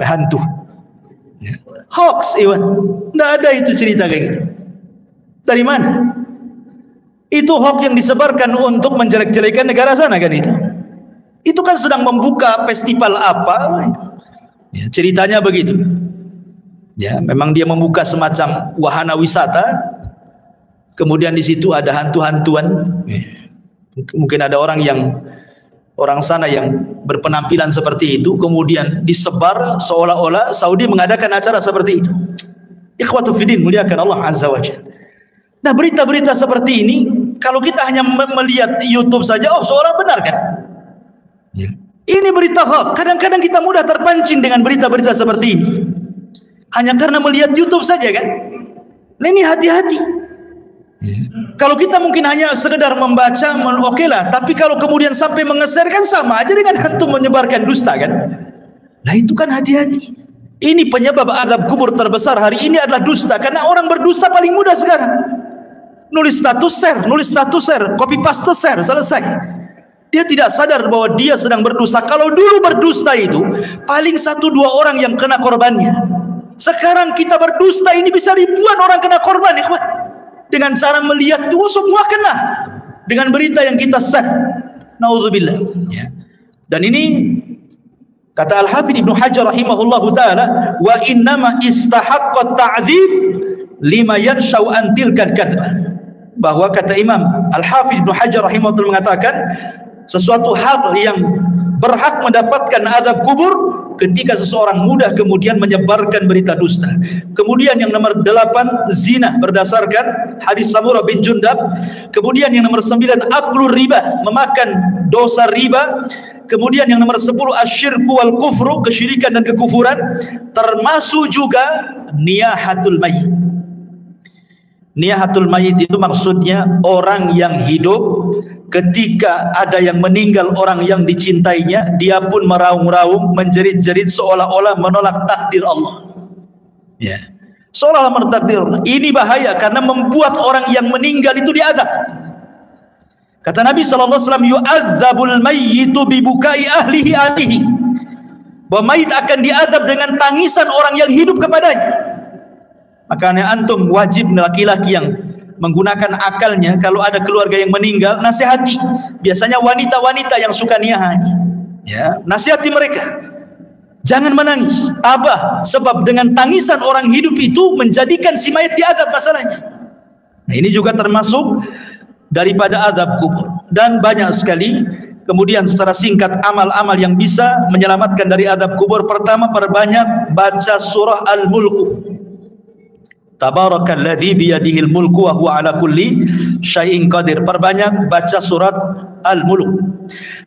hantu ya. Hoax, Iwan. Tidak ada itu cerita kayak gitu. Dari mana? Itu hoax yang disebarkan untuk menjelek-jelekan negara sana kan itu. Itu kan sedang membuka festival apa ya, ceritanya begitu ya. Memang dia membuka semacam wahana wisata, kemudian di situ ada hantu-hantuan ya. Mungkin ada orang sana yang berpenampilan seperti itu, kemudian disebar seolah-olah Saudi mengadakan acara seperti itu. Ikhwatu fiddin, muliakan Allah Azza wa Jalla. Nah, berita-berita seperti ini kalau kita hanya melihat YouTube saja, oh seorang benar kan ya. Ini berita hoax. Kadang-kadang kita mudah terpancing dengan berita-berita seperti ini hanya karena melihat YouTube saja kan. Nah, ini hati-hati ya. Kalau kita mungkin hanya sekedar membaca, oke lah. Tapi kalau kemudian sampai mengeser, kan sama aja dengan hantu menyebarkan dusta kan. Nah itu kan hati-hati. Ini penyebab azab kubur terbesar hari ini adalah dusta. Karena orang berdusta paling mudah sekarang. Nulis status share, copy paste share, selesai. Dia tidak sadar bahwa dia sedang berdusta. Kalau dulu berdusta itu paling 1-2 orang yang kena korbannya. Sekarang kita berdusta ini bisa ribuan orang kena korban, ikhwan. Dengan cara melihat itu semua kena dengan berita yang kita share. Nauzubillah ya. Dan ini kata Al-Hafidz Ibnu Hajar rahimahullahu taala, wa innama istahaqqa ta'dzib lima yanshau an tilka al-kadhbah. Bahwa kata Imam Al-Hafidz Ibnu Hajar rahimahullah mengatakan sesuatu hal yang berhak mendapatkan azab kubur ketika seseorang mudah kemudian menyebarkan berita dusta. Kemudian yang nomor 8 zina berdasarkan hadis Samurah bin Jundab. Kemudian yang nomor 9 aklur riba, memakan dosa riba. Kemudian yang nomor 10 asyirku wal kufru, kesyirikan dan kekufuran. Termasuk juga niyahatul mayit. Niyahatul mayit itu maksudnya orang yang hidup ketika ada yang meninggal, orang yang dicintainya, dia pun meraung-raung, menjerit-jerit seolah-olah menolak takdir Allah. Ya, seolah-olah menolak takdir Allah. Ini bahaya karena membuat orang yang meninggal itu diazab. Kata Nabi SAW, yu'adzabul mayyitu bibukai ahlihi alihi. Bahwa mayit akan diazab dengan tangisan orang yang hidup kepadanya. Makanya antum wajib, laki-laki yang menggunakan akalnya, kalau ada keluarga yang meninggal, nasihati. Biasanya wanita-wanita yang suka niyahan ya, nasihati mereka, jangan menangis. Apa? Sebab dengan tangisan orang hidup itu menjadikan si mayat diazab masalahnya. Nah ini juga termasuk daripada azab kubur. Dan banyak sekali. Kemudian secara singkat amal-amal yang bisa menyelamatkan dari azab kubur. Pertama, perbanyak baca surah Al-Mulku. Tabarakalladzi biyadihil mulku wa huwa ala kulli syai'in qadir. Perbanyak baca surat Al-Mulk.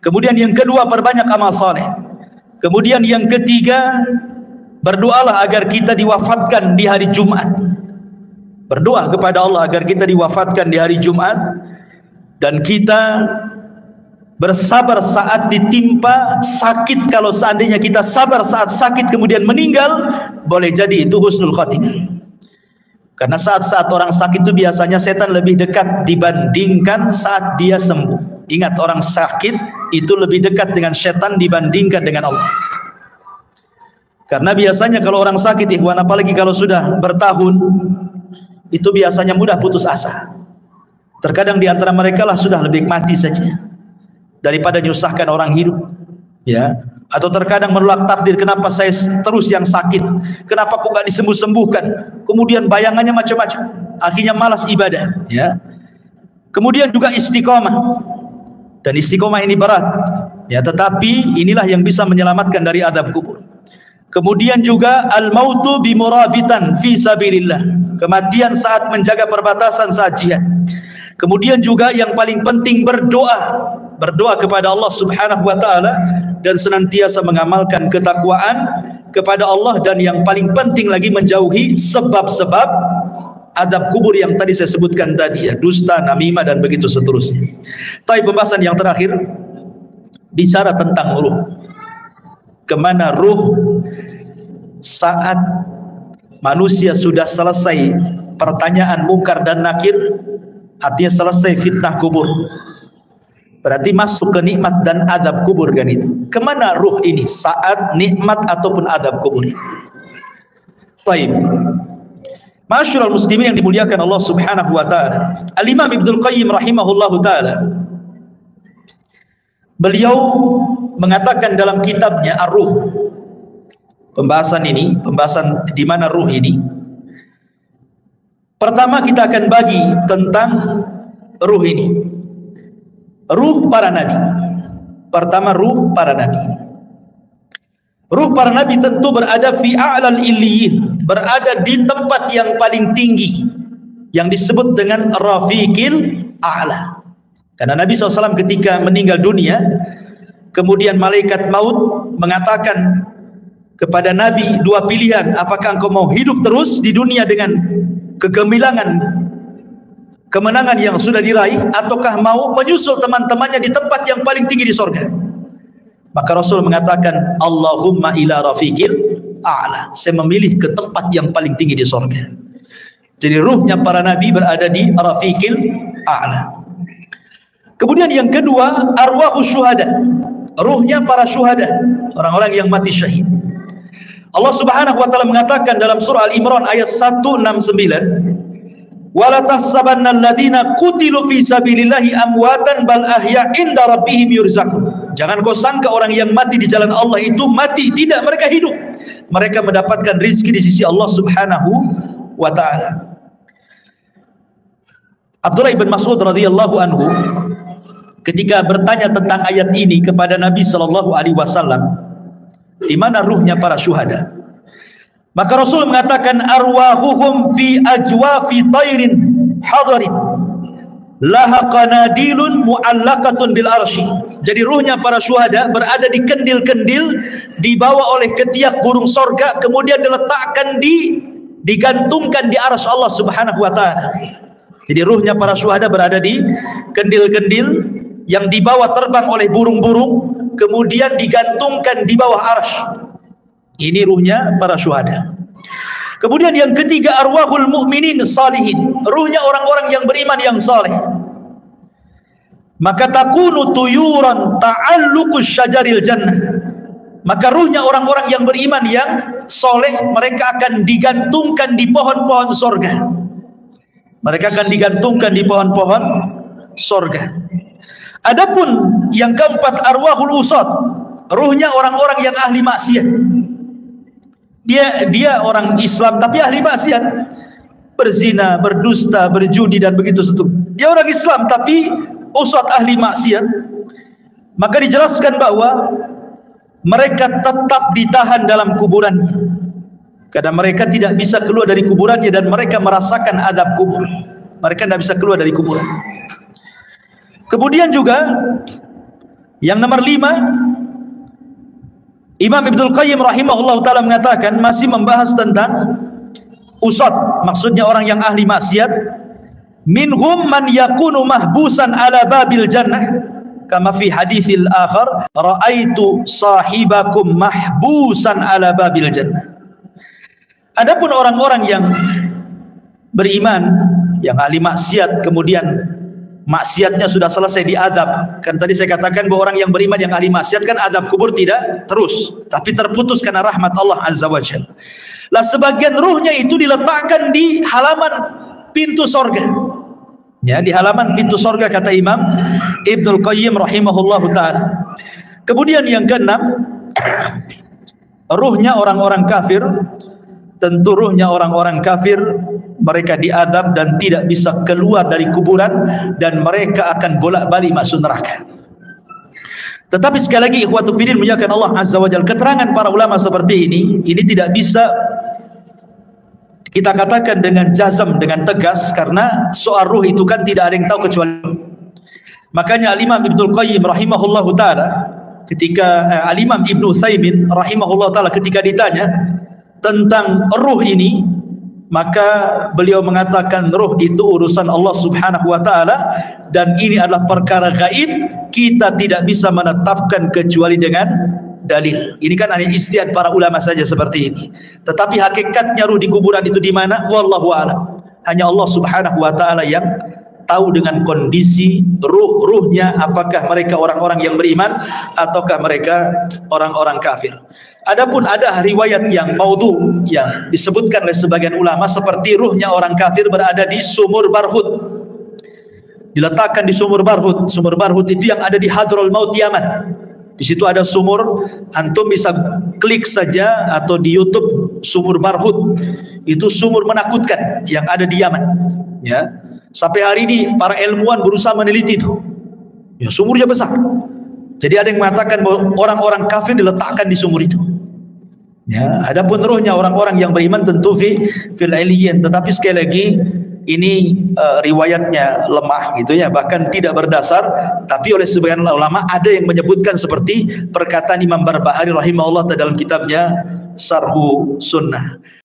Kemudian yang kedua, perbanyak amal saleh. Kemudian yang ketiga, berdoalah agar kita diwafatkan di hari Jumat. Berdoa kepada Allah agar kita diwafatkan di hari Jumat, dan kita bersabar saat ditimpa sakit. Kalau seandainya kita sabar saat sakit kemudian meninggal, boleh jadi itu husnul khatimah. Karena saat-saat orang sakit itu biasanya setan lebih dekat dibandingkan saat dia sembuh. Ingat, orang sakit itu lebih dekat dengan setan dibandingkan dengan Allah. Karena biasanya kalau orang sakit, ikhwan, apalagi kalau sudah bertahun, itu biasanya mudah putus asa. Terkadang di antara mereka lah sudah lebih mati saja daripada nyusahkan orang hidup, ya. Atau terkadang menolak takdir, kenapa saya terus yang sakit, kenapa kok gak disembuh-sembuhkan, kemudian bayangannya macam-macam, akhirnya malas ibadah, ya. Kemudian juga istiqomah, dan istiqomah ini berat, ya, tetapi inilah yang bisa menyelamatkan dari azab kubur. Kemudian juga al-mautu bimurabitan fi sabilillah, kematian saat menjaga perbatasan saat jihad. Kemudian juga yang paling penting berdoa kepada Allah Subhanahu wa taala dan senantiasa mengamalkan ketakwaan kepada Allah, dan yang paling penting lagi menjauhi sebab-sebab azab kubur yang tadi saya sebutkan tadi, ya, dusta, namimah dan begitu seterusnya. Tapi pembahasan yang terakhir bicara tentang ruh. Kemana ruh saat manusia sudah selesai pertanyaan mungkar dan nakir, artinya selesai fitnah kubur, berarti masuk ke nikmat dan azab kubur, kan itu. Kemana ruh ini saat nikmat ataupun azab kubur? Baik, Ma'asyiral muslimin yang dimuliakan Allah Subhanahu wa taala, Al-Imam Ibnul Qayyim rahimahullahu taala, beliau mengatakan dalam kitabnya Ar-Ruh, pembahasan di mana ruh ini. Pertama kita akan bagi tentang ruh ini. Ruh para nabi. Pertama, ruh para nabi. Ruh para nabi tentu berada fi a'lal illiyin, berada di tempat yang paling tinggi, yang disebut dengan rafiqil a'la. Karena Nabi SAW ketika meninggal dunia, kemudian malaikat maut mengatakan kepada Nabi dua pilihan, apakah engkau mau hidup terus di dunia dengan kegemilangan, kemenangan yang sudah diraih, ataukah mau menyusul teman-temannya di tempat yang paling tinggi di sorga? Maka Rasul mengatakan, Allahumma ila rafiqil a'la, saya memilih ke tempat yang paling tinggi di sorga. Jadi ruhnya para nabi berada di rafiqil a'la. Kemudian yang kedua, arwahus syuhada, ruhnya para syuhada, orang-orang yang mati syahid. Allah Subhanahu wa taala mengatakan dalam surah Al-Imran ayat 169, wala tahsabanna alladziina qutilu fi sabilillahi amwatan bal ahya inda rabbihim yurzaqun. Jangan kau sangka orang yang mati di jalan Allah itu mati, tidak, mereka hidup. Mereka mendapatkan rezeki di sisi Allah Subhanahu wa taala. Abdullah bin Mas'ud radhiyallahu anhu ketika bertanya tentang ayat ini kepada Nabi sallallahu alaihi wasallam, di mana ruhnya para syuhada? Maka Rasul mengatakan, arwahuhum fi ajwafi tairin hadarin laha qanadilun mu'allaqatun bil arsy. Jadi ruhnya para syuhada berada di kendil-kendil, dibawa oleh ketiak burung sorga, kemudian diletakkan digantungkan di arsy Allah Subhanahu wa taala. Jadi ruhnya para syuhada berada di kendil-kendil yang dibawa terbang oleh burung-burung, kemudian digantungkan di bawah arsy. Ini ruhnya para syuhada. Kemudian yang ketiga, arwahul mu'minin salihin, ruhnya orang-orang yang beriman yang saleh. Maka takunu tuyuran ta'alluqus syajaril jannah, maka ruhnya orang-orang yang beriman yang saleh, mereka akan digantungkan di pohon-pohon surga. Mereka akan digantungkan di pohon-pohon surga. Adapun yang keempat, arwahul usad, ruhnya orang-orang yang ahli maksiat. Dia orang Islam tapi ahli maksiat, berzina, berdusta, berjudi dan begitu seterusnya. Dia orang Islam tapi usad ahli maksiat. Maka dijelaskan bahwa mereka tetap ditahan dalam kuburannya, karena mereka tidak bisa keluar dari kuburannya dan mereka merasakan azab kubur. Mereka tidak bisa keluar dari kuburan. Kemudian juga yang nomor 5, Imam Ibnul Qayyim rahimahullah ta'ala mengatakan, masih membahas tentang usad, maksudnya orang yang ahli maksiat. Minhum man yakunu mahbusan ala babil jannah kama fi haditsil akhar, ra'aitu sahibakum mahbusan ala babil jannah. Adapun orang-orang yang beriman, yang ahli maksiat, kemudian maksiatnya sudah selesai diadab. Kan tadi saya katakan bahwa orang yang beriman yang ahli maksiat kan adab kubur tidak terus, tapi terputus karena rahmat Allah Azza wa Jalla. Lah sebagian ruhnya itu diletakkan di halaman pintu sorga. Ya, di halaman pintu sorga kata Imam Ibnul Qayyim rahimahullahu ta'ala. Kemudian yang keenam, ruhnya orang-orang kafir. Tentu ruhnya orang-orang kafir, mereka diadab dan tidak bisa keluar dari kuburan, dan mereka akan bolak-balik masuk neraka. Tetapi sekali lagi ikhwatu fiddin muliakan Allah Azza wa Jalla, keterangan para ulama seperti ini tidak bisa kita katakan dengan jazam, dengan tegas, karena soal ruh itu kan tidak ada yang tahu kecuali. Makanya Al-Imam Ibnul Qayyim rahimahullahu ta'ala ketika Al-Imam Ibnu Utsaimin rahimahullahu ta'ala ketika ditanya tentang ruh ini, maka beliau mengatakan ruh itu urusan Allah Subhanahu wa ta'ala, dan ini adalah perkara gaib, kita tidak bisa menetapkan kecuali dengan dalil. Ini kan hanya ijtihad para ulama saja seperti ini. Tetapi hakikatnya ruh di kuburan itu di mana? Wallahu a'lam. Hanya Allah Subhanahu wa ta'ala yang tahu dengan kondisi ruhnya, apakah mereka orang-orang yang beriman ataukah mereka orang-orang kafir. Adapun ada riwayat yang maudhu yang disebutkan oleh sebagian ulama seperti ruhnya orang kafir berada di sumur Barhut. Diletakkan di sumur Barhut. Sumur Barhut itu yang ada di Hadrul Maut Yaman. Di situ ada sumur, antum bisa klik saja atau di YouTube sumur Barhut. Itu sumur menakutkan yang ada di Yaman. Ya. Sampai hari ini para ilmuwan berusaha meneliti itu. Ya, sumurnya besar. Jadi ada yang mengatakan bahwa orang-orang kafir diletakkan di sumur itu. Ya, adapun ruhnya orang-orang yang beriman tentu fil iliyyin, tetapi sekali lagi ini riwayatnya lemah gitu ya, bahkan tidak berdasar. Tapi oleh sebagian ulama ada yang menyebutkan seperti perkataan Imam Barbahari rahimahullah dalam kitabnya Syarhu Sunnah.